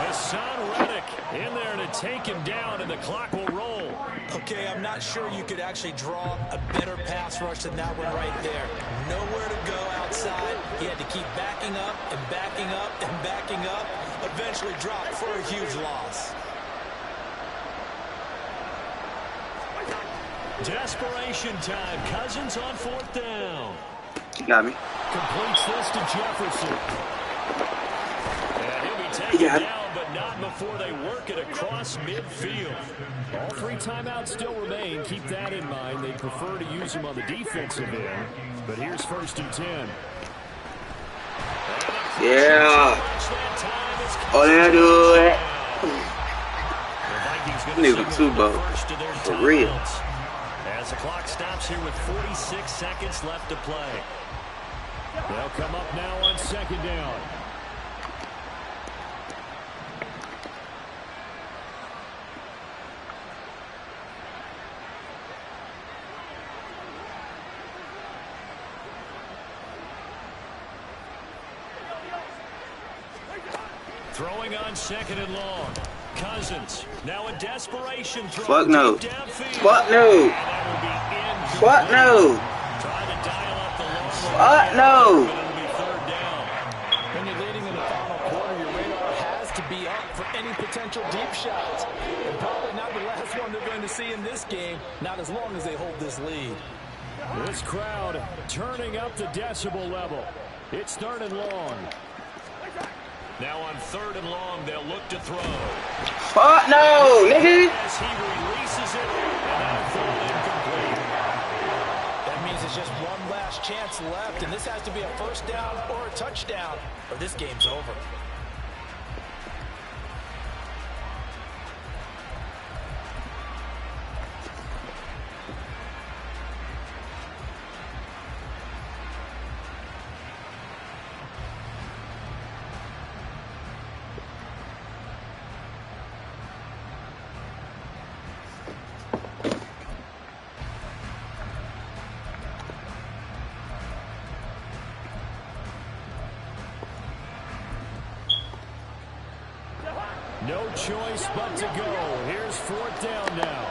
Hassan Reddick in there to take him down, and the clock will roll. Okay, I'm not sure you could actually draw a better pass rush than that one right there. Nowhere to go outside. He had to keep backing up and backing up and backing up. Eventually dropped for a huge loss. Desperation time. Cousins on 4th down. You got me. Completes this to Jefferson. And he'll be taken Yeah. down, but not before they work it across midfield. All 3 timeouts still remain. Keep that in mind. They prefer to use them on the defensive end. But here's 1st and 10. Yeah. That time is Oh, they do it. The Vikings going Nigga, to Super Bowl. first of their For real. timeouts. As the clock stops here with 46 seconds left to play. They'll come up now on 2nd down. Throwing on 2nd and long. Cousins now a desperation throw. Fuck no. Deep downfield. Fuck no. And that will be incomplete. Fuck no. Trying to dial up the long Fuck no. but it'll be 3rd down. When you're leading in the final quarter, your radar has to be up for any potential deep shots. And probably not the last one they're going to see in this game, not as long as they hold this lead. This crowd turning up the decibel level. It's 3rd and long. Now on 3rd and long, they'll look to throw. Fuck no, nigga. As he releases it, and that'll fall incomplete. That means it's just one last chance left, and this has to be a 1st down or a touchdown, or this game's over. No choice but to go. Here's 4th down now.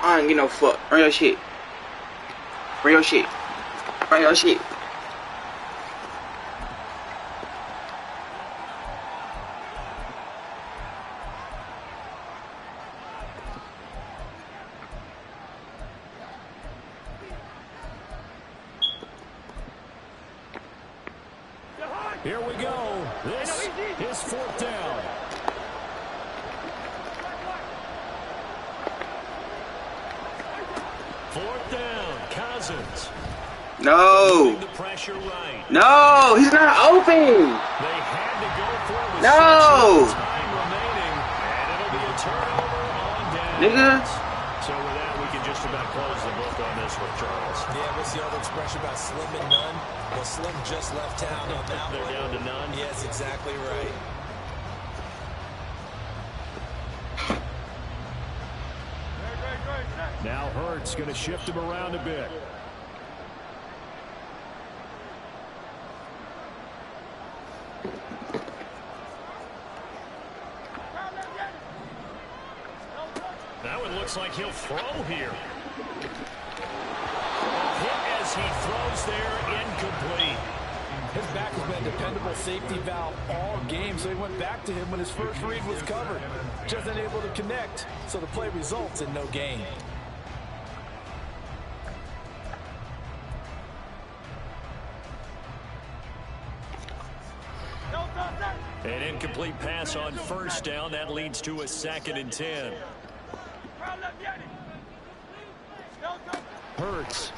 I ain't get no fuck. Bring your shit. Bring your shit. Bring your shit. Here we go. This is 4th down. Fourth down, Cousins. No. The pressure right. No, he's not open. They had to go for it with No. such little time remaining, and it'll be a turnover on downs. Nigga. So with that, we can just about close the book on this one, Charles. Yeah, what's the other expression about slim and none? Well, Slim just left town on that They're one. down to none. Yes, exactly right. Now Hurts going to shift him around a bit. That one looks like he'll throw here. Hit as he throws there, incomplete. His back has been a dependable safety valve all game, so he went back to him when his first read was covered. Just unable to connect, so the play results in no gain. An incomplete pass on first down. That leads to a 2nd and 10. Hurts.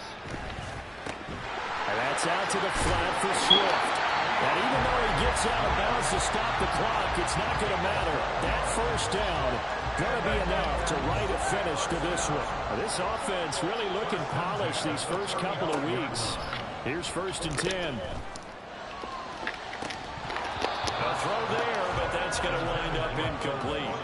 And that's out to the flat for Swift. And even though he gets out of bounds to stop the clock, it's not going to matter. That first down going to be enough to write a finish to this one. This offense really looking polished these first couple of weeks. Here's 1st and 10. A throw there, but that's going to wind up incomplete.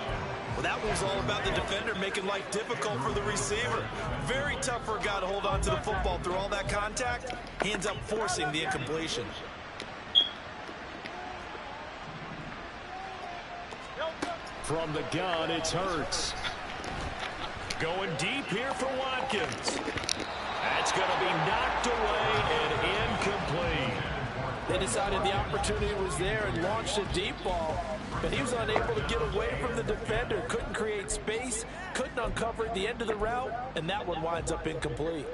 Well, that was all about the defender making life difficult for the receiver. Very tough for a guy to hold on to the football through all that contact. He ends up forcing the incompletion. From the gun, it's Hurts. Going deep here for Watkins. That's going to be knocked away and incomplete. They decided the opportunity was there and launched a deep ball, but he was unable to get away from the defender. Couldn't create space, couldn't uncover the end of the route, and that one winds up incomplete.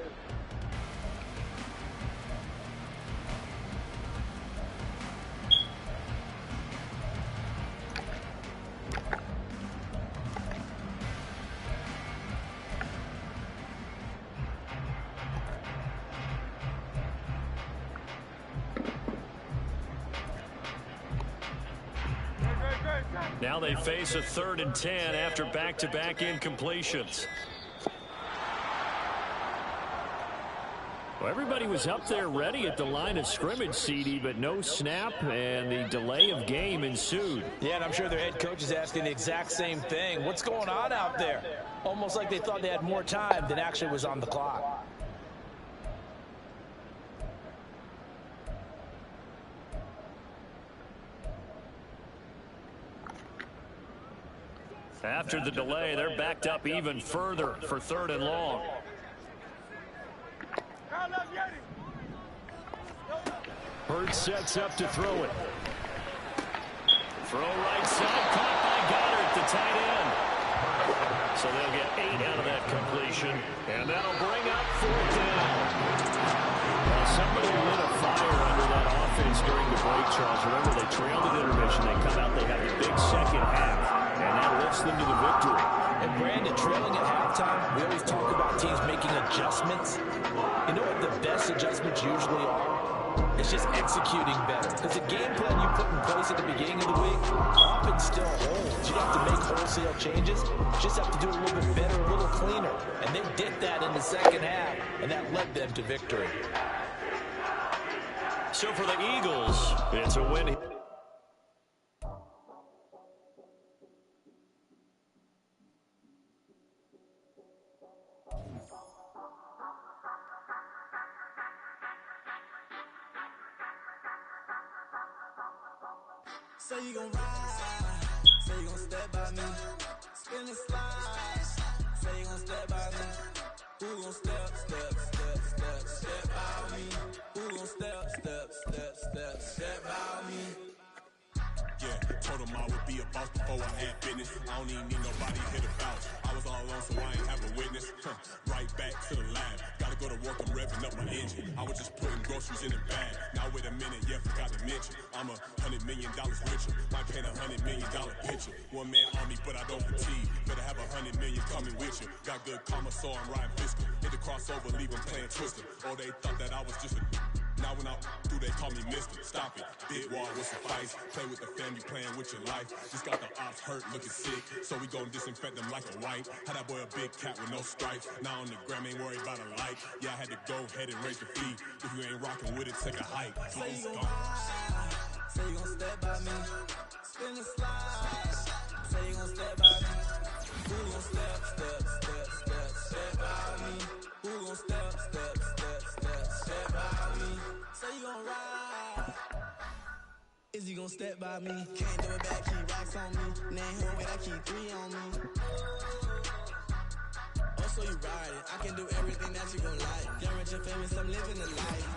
Now they face a 3rd and 10 after back-to-back incompletions. Well, everybody was up there ready at the line of scrimmage, CD, but no snap, and the delay of game ensued. Yeah, and I'm sure their head coach is asking the exact same thing. What's going on out there? Almost like they thought they had more time than actually was on the clock. After the delay, they're backed up even further for 3rd and long. Hurts sets up to throw it. Throw right side, caught by Goddard, the tight end. So they'll get 8 out of that completion, and that'll bring up 4th down. Well, somebody lit a fire under that offense during the break, Charles. Remember, they trailed at intermission. They come out, they have a big second half, and that lifts them to the victory. And Brandon, trailing at halftime, we always talk about teams making adjustments. You know what the best adjustments usually are? It's just executing better. Because the game plan you put in place at the beginning of the week often still holds. You don't have to make wholesale changes. You just have to do it a little bit better, a little cleaner. And they did that in the second half, and that led them to victory. So for the Eagles, it's a win. Say you gon' ride, say you gon' step by me, spin and slide, say you gon' step by me, who gon' step by me, who gon' step by me. Yeah, told him I would be a boss before I had business. I don't even need nobody here to vouch. I was all alone, so I ain't have a witness. Right back to the lab. Gotta go to work, I'm revving up my engine. I was just putting groceries in the bag. Now wait a minute, yeah, forgot to mention. I'm $100 million richer. Might paint $100 million picture. One man army, but I don't fatigue. Better have 100 million coming with you. Got good karma, so I'm riding fiscal. Hit the crossover, leave them playing Twister. Oh, they thought that I was just a... Now when I do, they call me Mister. Stop it. Big wall will suffice. Play with the family, playing with your life. Just got the ops hurt, looking sick. So we gon' disinfect them like a wipe. Had that boy a big cat with no stripes. Now on the gram, ain't worried about a like. Yeah, I had to go ahead and raise the fee. If you ain't rocking with it, take a hike. Say you gon' ride, say you gon' step by me, spin and slide. Say you gon' step by me, who gon' step by me, who gon' step by me. Say you gon' ride, is you gon' step by me? Can't do it back, keep rocks on me. Name home wait, I keep 3 on me. Oh, so you ride it, I can do everything that you gon' like. Young, rich, and famous, I'm living the life.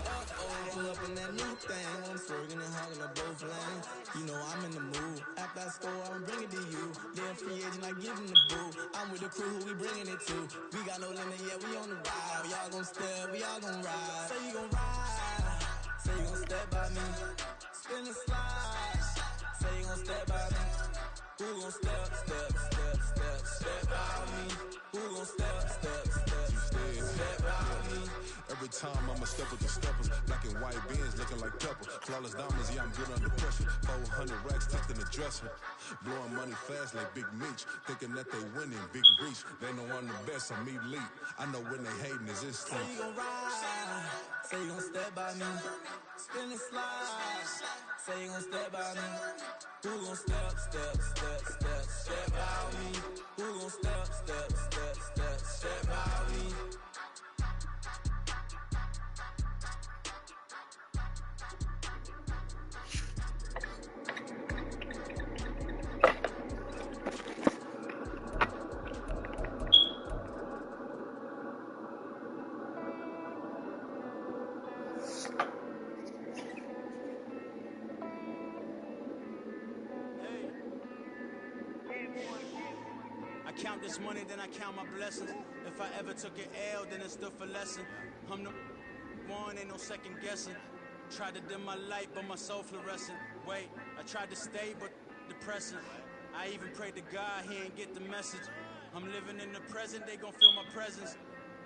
Pull up in that new thing, I'm swerving and hogging up both lanes. You know I'm in the mood. After I score, I'ma bring it to you. Then free agent, I give him the boo. I'm with the crew, who we bringing it to. We got no limit, yeah, we on the ride. We all gon' step, we all gon' ride. Say you gon' ride, say you gon' step by me, spin and slide. Say you gon' step by me. Who gon' step by me? Who gon' step by me? Every time I'ma step with the steppers, black and white beans looking like pepper. Flawless diamonds, yeah, I'm good under pressure. 400 racks tucked in the dresser. Blowing money fast like Big Meech. Thinking that they winning, big reach. They know I'm the best, I'm elite. I know when they hating is instinct. Say you gon' ride, say you gon' step by me. Spin and slide, say you gon' step by me. Who gon' step by me? Who gon' step by me? I count this money, then I count my blessings. If I ever took an L, then it's still for lesson. I'm the one, ain't no second guessing. Tried to dim my light, but my soul fluorescent. Wait, I tried to stay, but depressing. I even prayed to God, he ain't get the message. I'm living in the present, they gon' feel my presence.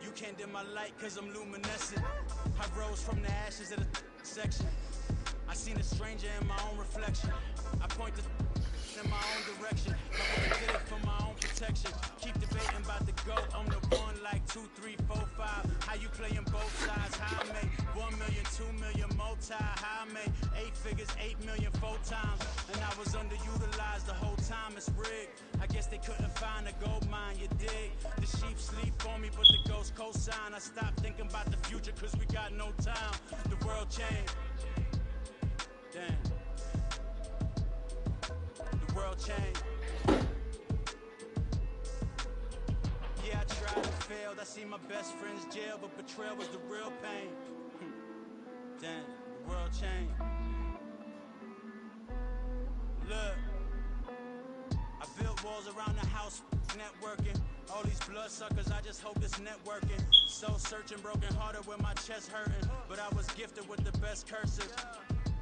You can't dim my light, cause I'm luminescent. I rose from the ashes of the section. I seen a stranger in my own reflection. I point the in my own direction. I would've did it for my own protection. Keep debating about the GOAT. I'm the one like 2, 3, 4, 5. How you playing both sides? How I make 1 million, 2 million multi. How I make 8 figures, 8 million 4 times. And I was underutilized the whole time. It's rigged. I guess they couldn't find a gold mine. You dig? The sheep sleep on me, but the ghost cosign. I stopped thinking about the future, cause we got no time. The world changed. Damn. The world changed. Yeah, I tried and failed. I see my best friends jail, but betrayal was the real pain. Damn, the world changed. Look, I built walls around the house, networking. All these bloodsuckers, I just hope it's networking. Soul searching, broken hearted with my chest hurting. But I was gifted with the best curses.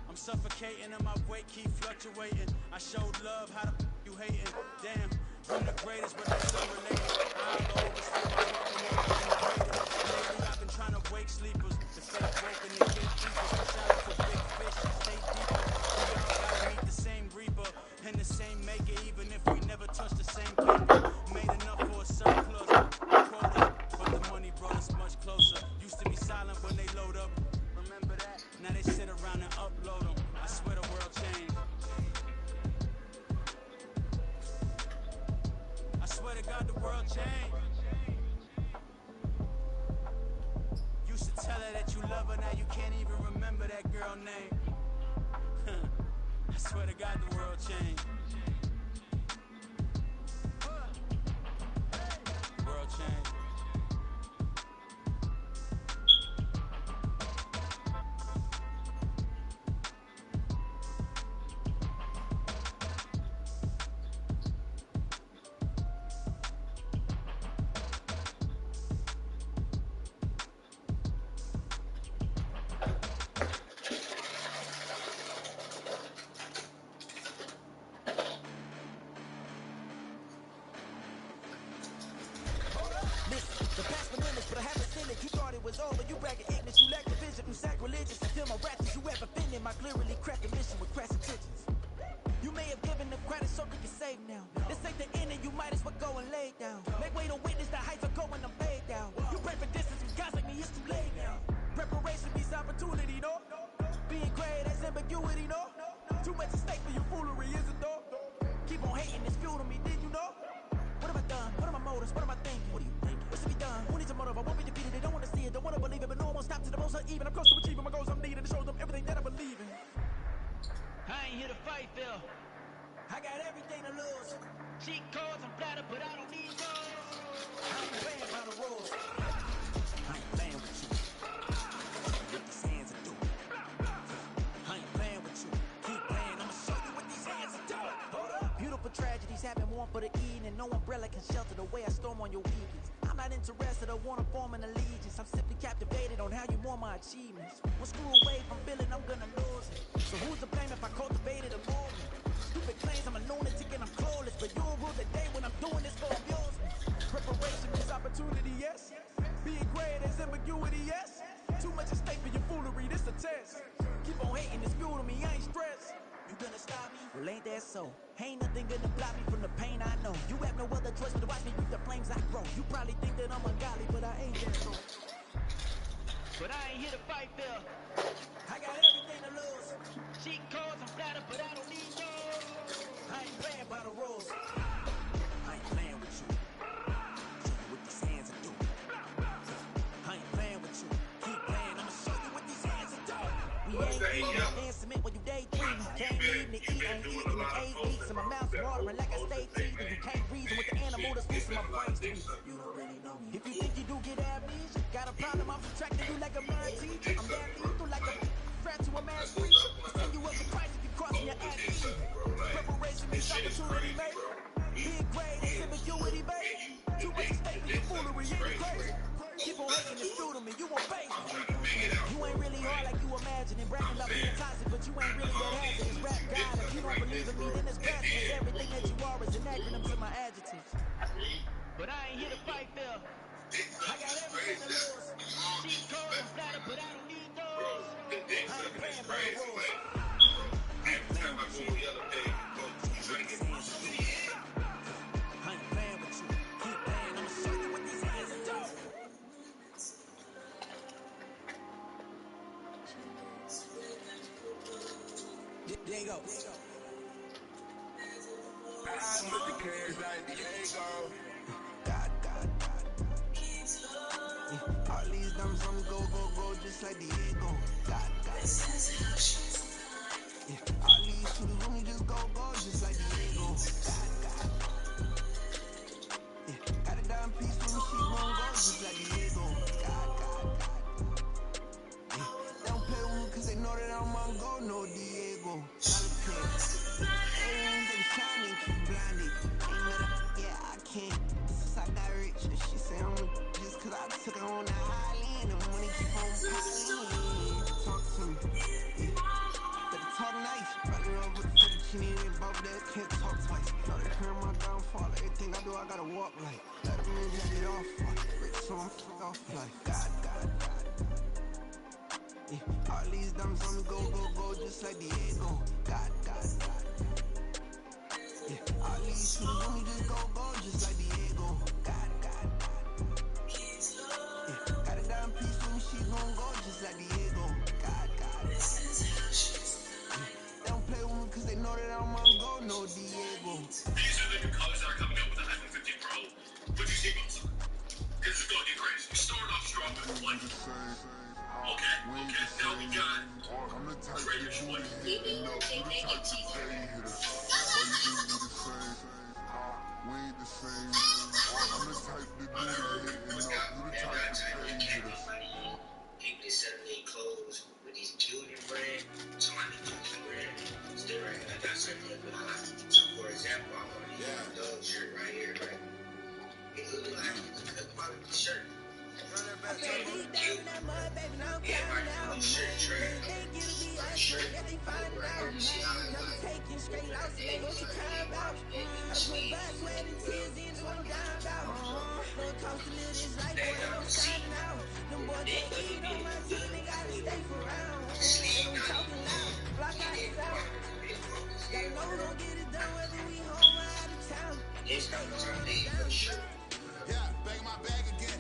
I'm suffocating and my weight keep fluctuating. I showed love, how the you hating? Damn, I'm the greatest, but that's unrelated. I'll oversee my work and more than the greatest. Lately I've been trying to wake sleepers. The fake broken and get deeper. Shout out to big fish, stay deeper. We all gotta meet the same reaper and the same maker, even if we never touch the same paper. Made enough for a surplus, quota, but the money brought us much closer. Used to be silent when they load up. Remember that? Now they sit around and upload them. I swear the world changed. I swear to God the world changed. Used to tell her that you love her, now you can't even remember that girl name. I swear to God the world changed. The world changed. The past bananas, but I haven't seen it. You thought it was over. You bragging ignorance. You lack the vision. You sacrilegious. Until my ratchets, you have offended my clearly cracking mission with crass intentions. You may have given the credit so you can save now. This ain't the end and you might as well go and lay down. Make way to witness the heights are going, I'm paid down. You pray for distance with guys like me, it's too late now. Preparation means opportunity, no? Being great has ambiguity, no? Too much at stake for your foolery, is it though? Keep on hating, it's fuel to me, did you know? What have I done? What are my motives? What am I thinking? What do you think? What's to be done? Who needs a motive? I won't be defeated. They don't want to see it, don't want to believe it, but no one won't stop to the most uneven. I'm close to achieving my goals. I'm needing to show them everything that I believe in. I ain't here to fight, Phil. I got everything to lose. Cheat codes and flatter, but I don't need those. I ain't playing by the rules. I ain't playing with you. With these hands are doing. I ain't playing with you. Keep playing. I'ma show you what these hands are doing. Hold up. Beautiful tragedies happen, one for the evening. No umbrella can shelter the way I storm on your weekends. I'm not interested or wanna form an allegiance. I'm simply captivated on how you more my achievements. One screw away from feeling I'm gonna lose it. So who's to blame if I cultivated a movement? stupid claims. I'm a lunatic and I'm clueless, but you'll rule the day when I'm doing this for yours. Preparation is opportunity, yes. Being great is ambiguity, yes. Too much at stake for your foolery, this a test. Keep on hating, it's fuel to me, I ain't stressed. You gonna stop me? Well, ain't that so? Ain't nothing gonna block me from the pain I know. You have no other choice but to watch me with the flames I grow. You probably think that I'm ungodly, but I ain't that so. But I ain't here to fight, Phil. I got everything to lose. Cheat codes, I'm flattered, but I don't need those. I ain't playing by the rules. I ain't playing with you. With these hands I do. I ain't playing with you. Keep playing, I'ma show you what these hands are doing. We ain't eating, dancing when you daydreaming. Can't even eat, ain't eating in 8 weeks. And my mouth's watering like I stay teething. You can't reason with the animal that's loose in my brains. You don't really know me. If you think you do get amnesia, got a problem, I'm subtracting you like a mind teacher. I'm that lethal like a threat to a man's creature. I send you up the price if you crossing your ass. Preparation is opportunity, baby. Big grade is ambiguity, baby. Too much at stake for your foolery, ain't it crazy? Keep on hating, it's true to me, you won't face me. You ain't really hard like you imagining. Bragging about being toxic, but you ain't really that hazardous. Rap God, if you don't believe in me, then it's blasphemous. Everything that you are is an acronym to my adjectives. But I ain't here to fight, Phil. I got everything to lose. Cheat codes, I'm flattered, but I don't need those. I ain't playing by the rules. I ain't playing with you. I ain't playing with you. Keep playing, I'ma show you what these hands are doing. There you go. I put the cash like Diego. God. Yeah. All these numbers, I'm go, just like Diego. God. Yeah. All these shooters, let me just go, just like Diego. God. Yeah. Got a dime piece when she gon' go, just like Diego. God. Yeah. They don't play with me cause they know that I'm on go, no Diego. They be shining, keep blinded. Ain't met up, yeah, I can't. Since I got rich, she say I'm just cause I took her on the island. And money keep on piling. Talk to me, yeah. Better talk nice. Running over the fettuccine and both that can't talk twice. Know they hear my downfall. Everything I do, I gotta walk like. Let them in, get off like. Rich, so I'm fuck off like. God. Yeah. All these diamonds on me go, just like Diego. God. Yeah. All these shooters on me just go, just like Diego. God. Yeah. Got a dime piece when she gon' go, just like Diego. God. Yeah. They don't play with me cause they know that I'm on go, no Diego. These are the new colors that are coming out with the iPhone 15 Pro. What'd you see about them? This is gonna get crazy. We started off strong with one. Okay, now we got Trader Joe's. We ain't the same. I'm the type to do the hitting up. You the type to pay hitters. People that sell their clothes with these Cuban brand, so I need Cuban brand. Still right, I got something that look hot. So for example, I want to use a dog shirt right here, right? It look like it's a cut quality shirt. I said deep down in that mud, baby, now I'm climbing out. Think it'll be us, yeah, they find it out. Never taking straight loss, they what you crying about. I put blood, sweat, and tears into what I'm down about. Don't cost to live this life, boy, I'm shining out. Them boys can't eat on my team, they gotta stay for round. They be talking loud, block out the sound. Gotta know we gon' get it done whether we home or out of town. Stay gon' run it down. Yeah, bang my bag again.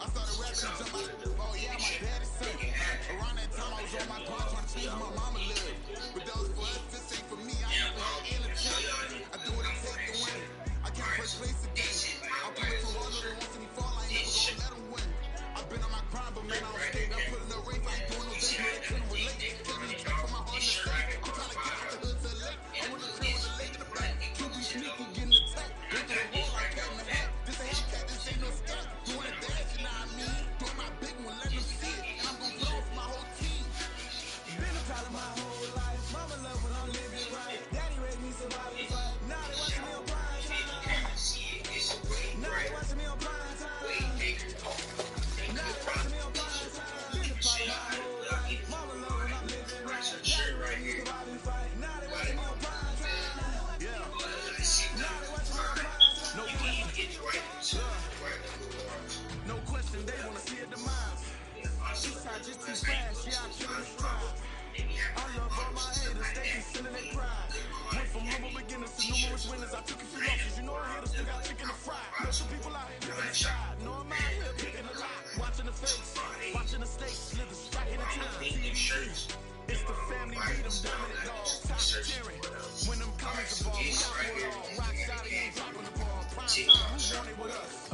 I started rapping and jump out. Oh yeah, my daddy's son. Around that time I was on my grind trying to change my mama live. But those for us, this ain't for me. I never had any chance. I do what it takes to win. I can't first place again. I'm coming from all of them. Once me fall, I ain't never gonna let them win. I've been on my grind, but man, I don't skate. I'm putting the race. I ain't doing no things where they couldn't relate. Killing me from my heart to say. I'm trying to get out the hood to the lake. I want to chill with the lake in the back. To be sneaky, getting attacked. Go through the wall like cat in the hat. This ain't cat, this ain't no scat. Doing a dash, you know what I mean? Doing my big one, let them see it. And I'm gonna blow off my whole team. Been a problem my whole and they wanna see a demise. Eastside just too fast, yeah, I'm killing the stride. I love all my haters, they concealing their pride. Went from humble beginners to numerous winners. I took a few losses, you know I haters still got chicken to fry. Know some people out here picking a side, know I'm out here picking a lot. Watching the face, watching the snakes slither, striking the time. It's the family, beat them, dominant dogs, top cheering. When them comments evolve, we out for it all. Rock side, ain't dropping the ball. Prime time, who want it with us?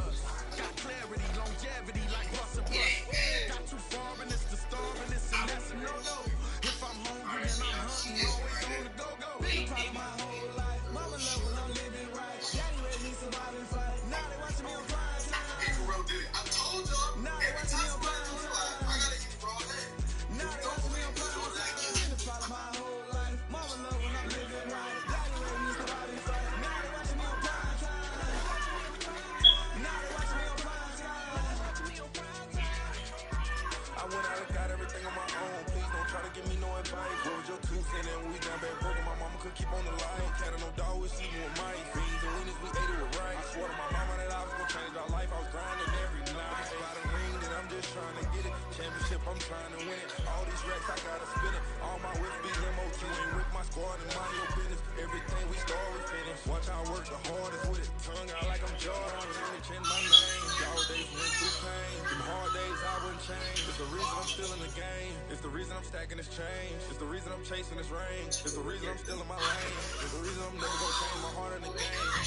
Got clarity, longevity, like Russell Brush. Got too far and it's the storm and it's a mess, no. If I'm hungry and I'm hungry, always on the go-go. Been proud of my whole life. Mama love when I'm living right. Daddy raised me surviving fight. Now they watching me on prime time. I told y'all. Now they watching me on prime time. I gotta get raw there. Now they watching me on prime time. Been proud of my whole life. Mama love when I'm living right. Daddy raised me surviving fight. Now they watching me on prime time. Now they watching me on prime time. I went out and got everything on my own. Please don't try to give me no advice. What was your 2 cents and we down back broken? My mama could keep on the line. Cat no dog with even with Mike. Beans and winners, we ate it with rice. I swore to my mama that I was gonna change our life. I was grinding every night. By the ring, then I'm just trying to get it. Championship, I'm trying to win it. All these racks, I gotta spin it. All my whips be MOT. Ain't with my squad and mind your business. Everything we start, we finish. Watch I work the hardest with it. Tongue out like I'm Jordan. Change my name. Y'all days went through pain. Them hard days I wouldn't change. It's the reason I'm still in the game. It's the reason I'm stacking this change. It's the reason I'm chasing this range. It's the reason I'm still in my lane. It's the reason I'm never gonna change my heart in the game.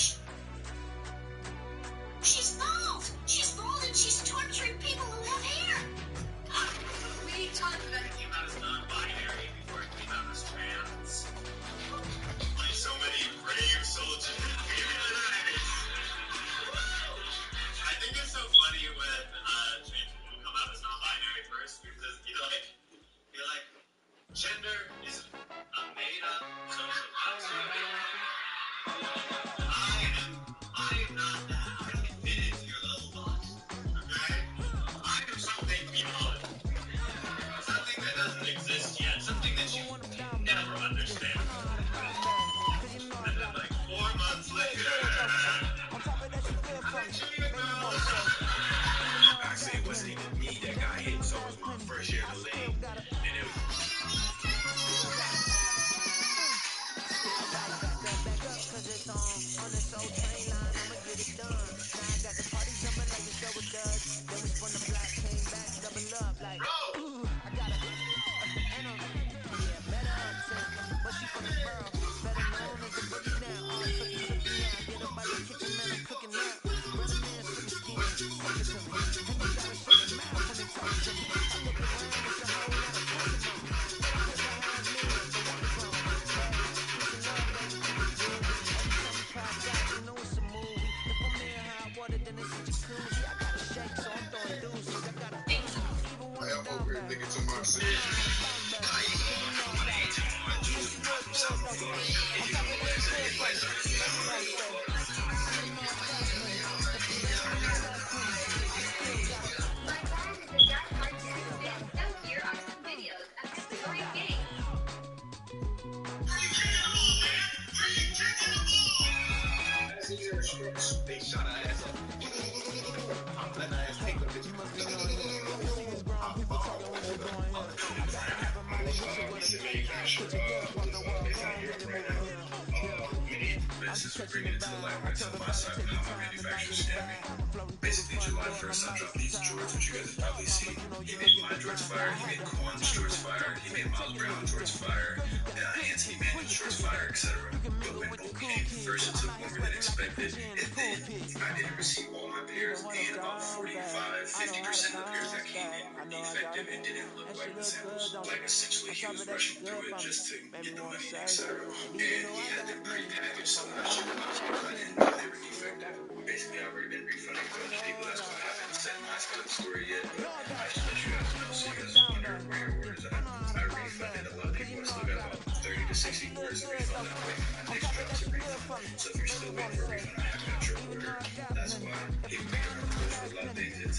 She's bald. She's bald and she's torturing people who have hair. We talked about it came out as non-binary before it came out as trans. Like so many brave soldiers. I think it's so funny when trans people come out as non-binary first because you're like gender is a made-up social construct. I am not that. I don't fit into your little box. Okay? I am something beyond. Something that doesn't exist yet. Something that you never understand. And then like 4 months later, actually it wasn't even me that got hit, so it was my first year in the league. And it was basically July 1st I dropped these Jorts, which you guys have probably seen. He made my Jorts fire, he made Kwan's Jorts fire, he made Miles Brown Jorts fire, Anthony Manuel's Jorts fire, etc. But when both came, first it took longer than expected, and then I didn't receive all my pairs, and about 45-50% of the pairs that came in were defective and didn't look like the samples. Like essentially he was rushing through it just to get the money, etc. And he had them pre-packaged, so I shipped them out to people. I didn't know they were defective. Basically, I've already been refunding a bunch of people. That's why I haven't said my side of the story yet. But I just let you guys know so you guys wonder where your orders are. I refunded a lot of people. I still got about 30 to 60 orders to refund. I'm waiting for my next drop to refund. So if you're still waiting for a refund, I haven't got your order. That's why he was making a close for a lot of things. He was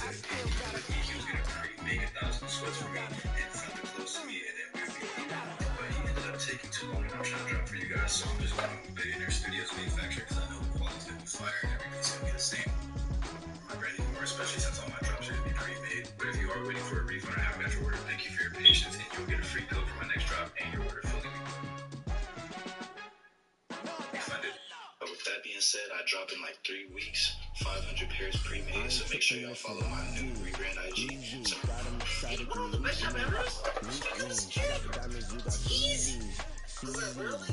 going to make 1,000 sweats for me and find it close to me, and then we would be able. But he ended up taking too long, and I'm trying to drop for you guys. So I'm just going to Billionaire Studios manufacturer because I know the quality's going to be fire and everything's going to be the same. My brand new more, especially since all my drops are going to be I drop in like 3 weeks. 500 pairs pre-made, so make sure y'all follow my new rebrand IG. So, What's up, members? Easy. We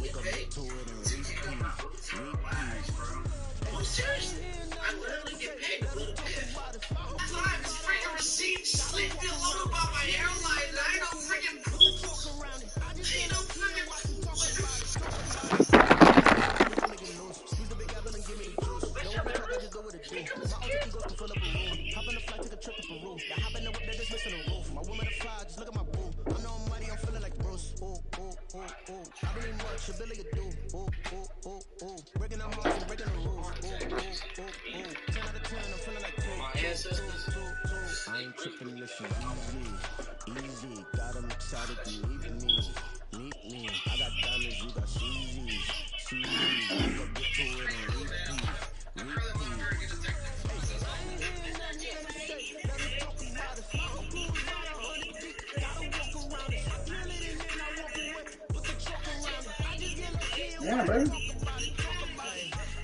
get paid to take up my boots and my lives, bro. No, seriously. I literally get paid a little bit. That's why I have this freaking receipt slid all over by my airline, and I ain't no freaking poops. Ain't no freaking I ain't tripping, listen, easy. Got 'em excited to meet me. I got diamonds, you got CZs. We gon' get to it and repeat. Yeah, baby.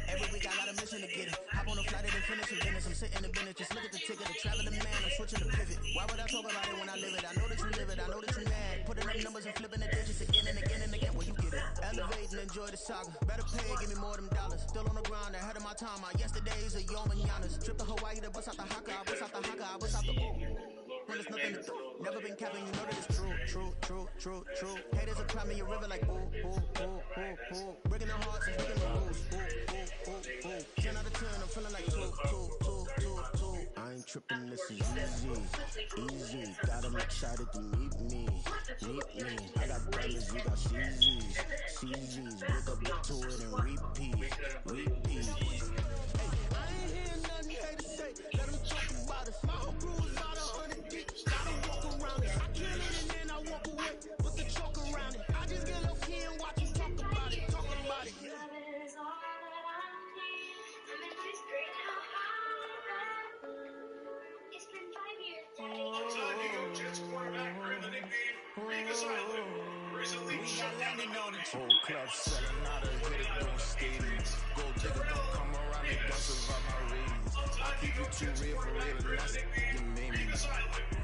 Every week I got a mission to get it. Hop on a flight and finish a business. I'm sitting in the business, just look at the ticket. A traveling man, I'm switching to pivot. Why would I talk about it when I live it? I know that you live it, I know that you mad. Putting up numbers and flipping the digits again and again and again. Well, you get it. Elevate and enjoy the saga. Better pay, give me more than dollars. Still on the ground, ahead of my time. My yesterdays are yo mananas. Trip to Hawaii to bust out the haka. I bust out the haka. I bust out the when there's nothing to do. Never been capping, you know that it's true. Haters are climbing your river like ooh. Breaking their hearts and breaking the rules. Ooh. 10 out of 10, I'm feeling like two. I ain't tripping, this is easy. Got 'em excited to meet me. I got diamonds, you got CZs. Wake up, get to it and repeat. I ain't hear nothing hate to say. Let 'em talk about it. Small bruise, about 100 deep. Gotta walk around it. I kill it and then I walk away. Put the chalk around it. I just get low key and watch you talk about it. Whole club selling out of hit it, doing stadiums. Gold diggers don't come around, they don't survive my ratings. I keep it too real for real, and that's what made me.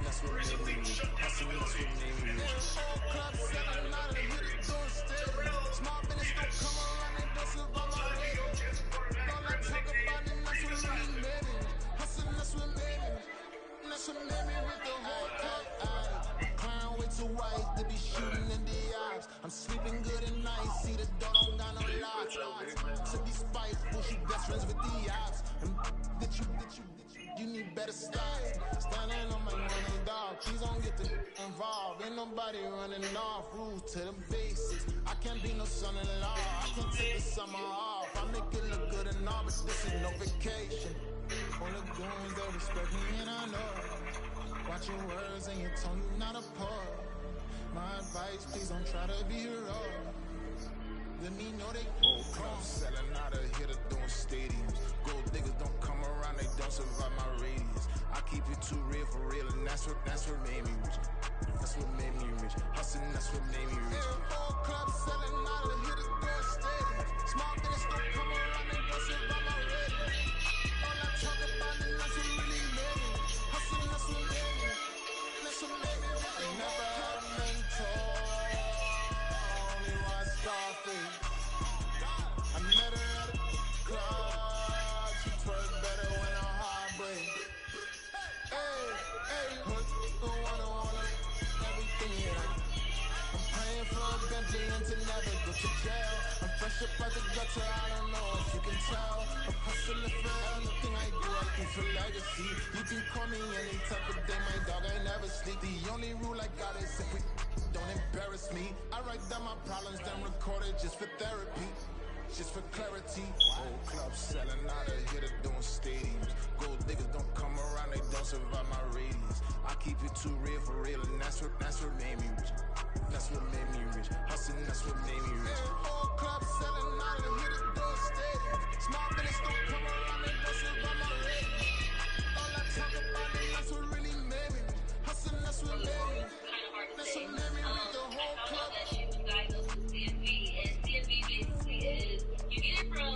That's what made me. Hustling, that's what made me. Whole club selling out of hit it, doing stadiums. Small business don't come around, they don't survive my ratings. All I talk about it, that's what really made me. Hustling, that's what made me. That's what made me with the whole club. Clown way too white to be shooting in the eyes. I'm sleeping good at night, see the door don't got no locks. To be spiteful, she best friends with the ops. And that you need better styles. Standing on my money, dog. Please don't get involved. Ain't nobody running off. Rules to the basics. I can't be no son-in-law. I can't take the summer off. I make it look good and all, but this is no vacation. On the goons, they respect me and I know. Watch your words and your tone, you not a part. My advice, please don't try to be heroic. Let me know they whole club selling out of here to doing stadiums. Gold diggers don't come around, they don't survive my radius. I keep it too real for real, and that's what made me rich. That's what made me rich. Hustling, that's what made me rich. Whole club selling out of here to doing stadiums. Small business don't come around, they don't survive my radius. All I talk about it, that's what really made me. Hustling, that's what made me. That's what made me rich. I never had a mentor. Only one Scarface. I met her at a club. She twerk better when her heart break. Hey, put the wanna everything in it. I'm praying for a Bentley and to never go to jail. I'm fresh up out the gutter, I don't know if you can tell. I'm hustling for everything I do, I can for legacy. You can call me any type of day, my dog, I never sleep. The only rule I got is if we don't embarrass me. I write down my problems, then record it just for therapy. Just for clarity. Whole club selling out of here to doing stadiums. Gold diggers don't come around, they don't survive my radius. I keep it too real for real, and that's what made me rich. That's what made me rich. Hustling, that's what made me rich. Whole club selling out of here to doing stadiums. Small business don't come around, they don't survive my radius. All I talk about it, that's what really made me rich. Hustling, that's what made me rich. That's what made me rich. The whole club. You get it from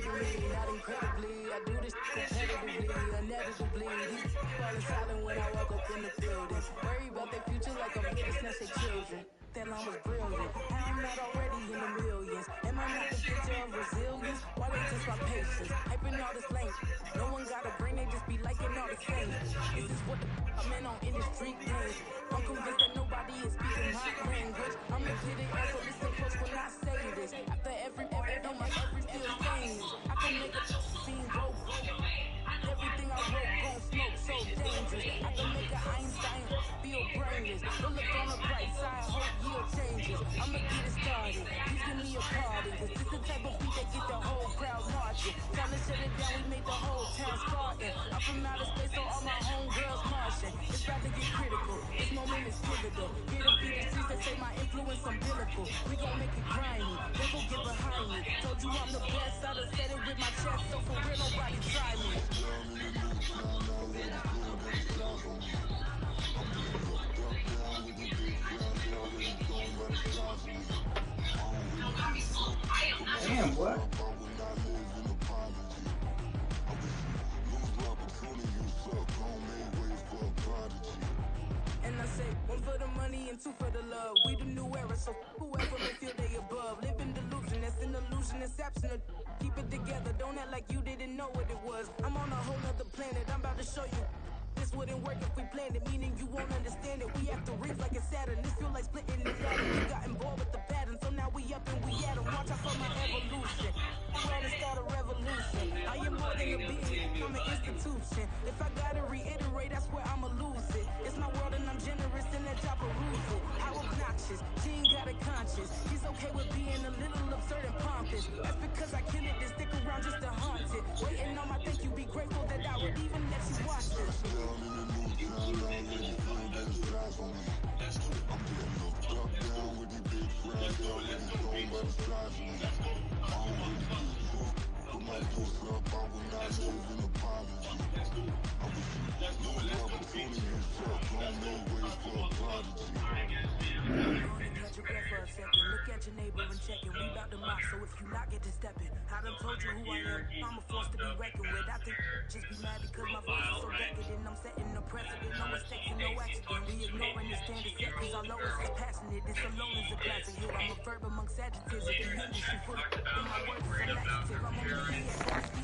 better than me, not incredibly. I do this competitively, inevitably. These falling silent when I walk up in the building. Worry about their future like I'm here to snatch their children. That line was brilliant. I'm not already in the millions. Am I not the picture of resilience? Why they just my patience? Hyping all this lane. No one got a brain, they just be liking all the same. This is what the I'm in on in the street games. I'm convinced that nobody is speaking my language. I'm a kid, so listen close when I say this. After every on my every feel famous. I can make a scene go. Everything I wrote gon' smoke so dangerous. I can make an Einstein feel brainless. But look on the bright side, hope yield changes. I'ma get it started. Please give me a pardon, cause this the type of beat that get the whole crowd marching. Time to shut it down, we made the whole town Spartan. I'm from outer space, so all my homegirls marching. It's about to get critical. This moment is pivotal. Here to be the streets that say my influence umbilical. We gon' make it grimy. They gon' get behind me. Told you I'm the best. I done said it with my chest, so for real nobody try me. Damn, what? And I say, one for the money and two for the love. We the new era, so whoever may feel they above. Live in delusion, that's an illusion, it's absent. Keep it together, don't act like you didn't know what it was. I'm on a whole nother planet, I'm about to show you. This wouldn't work if we planned it, meaning you won't understand it. We have to rings like it's Saturn. This feel like splitting the atom. You got involved with the pattern, so now we up and we at 'em. Watch out for my evolution. I'm ready to start a revolution. I am more than a being, I'm an institution. If I gotta reiterate, I swear I'ma lose it. It's my world and I'm generous and that job peruse it. How obnoxious, she ain't got a conscience. She's okay with being a little absurd and pompous. That's because I kill it and stick around just to haunt it. Waiting on my thank you, be grateful that I would even let you watch this. Look at your neighbor and check it. We bout to mock, so if you not get to stepping, I done told you who I am. I'm a force to be reckoned with. I think just be mad because my voice is so decadent. I'm setting the precedent. No mistakes and no accident. We ignoring the standard set because our lowest is passionate. This alone is a classic hit. I'm a verb amongst adjectives. If you industry full of my words is a laxative. I'm a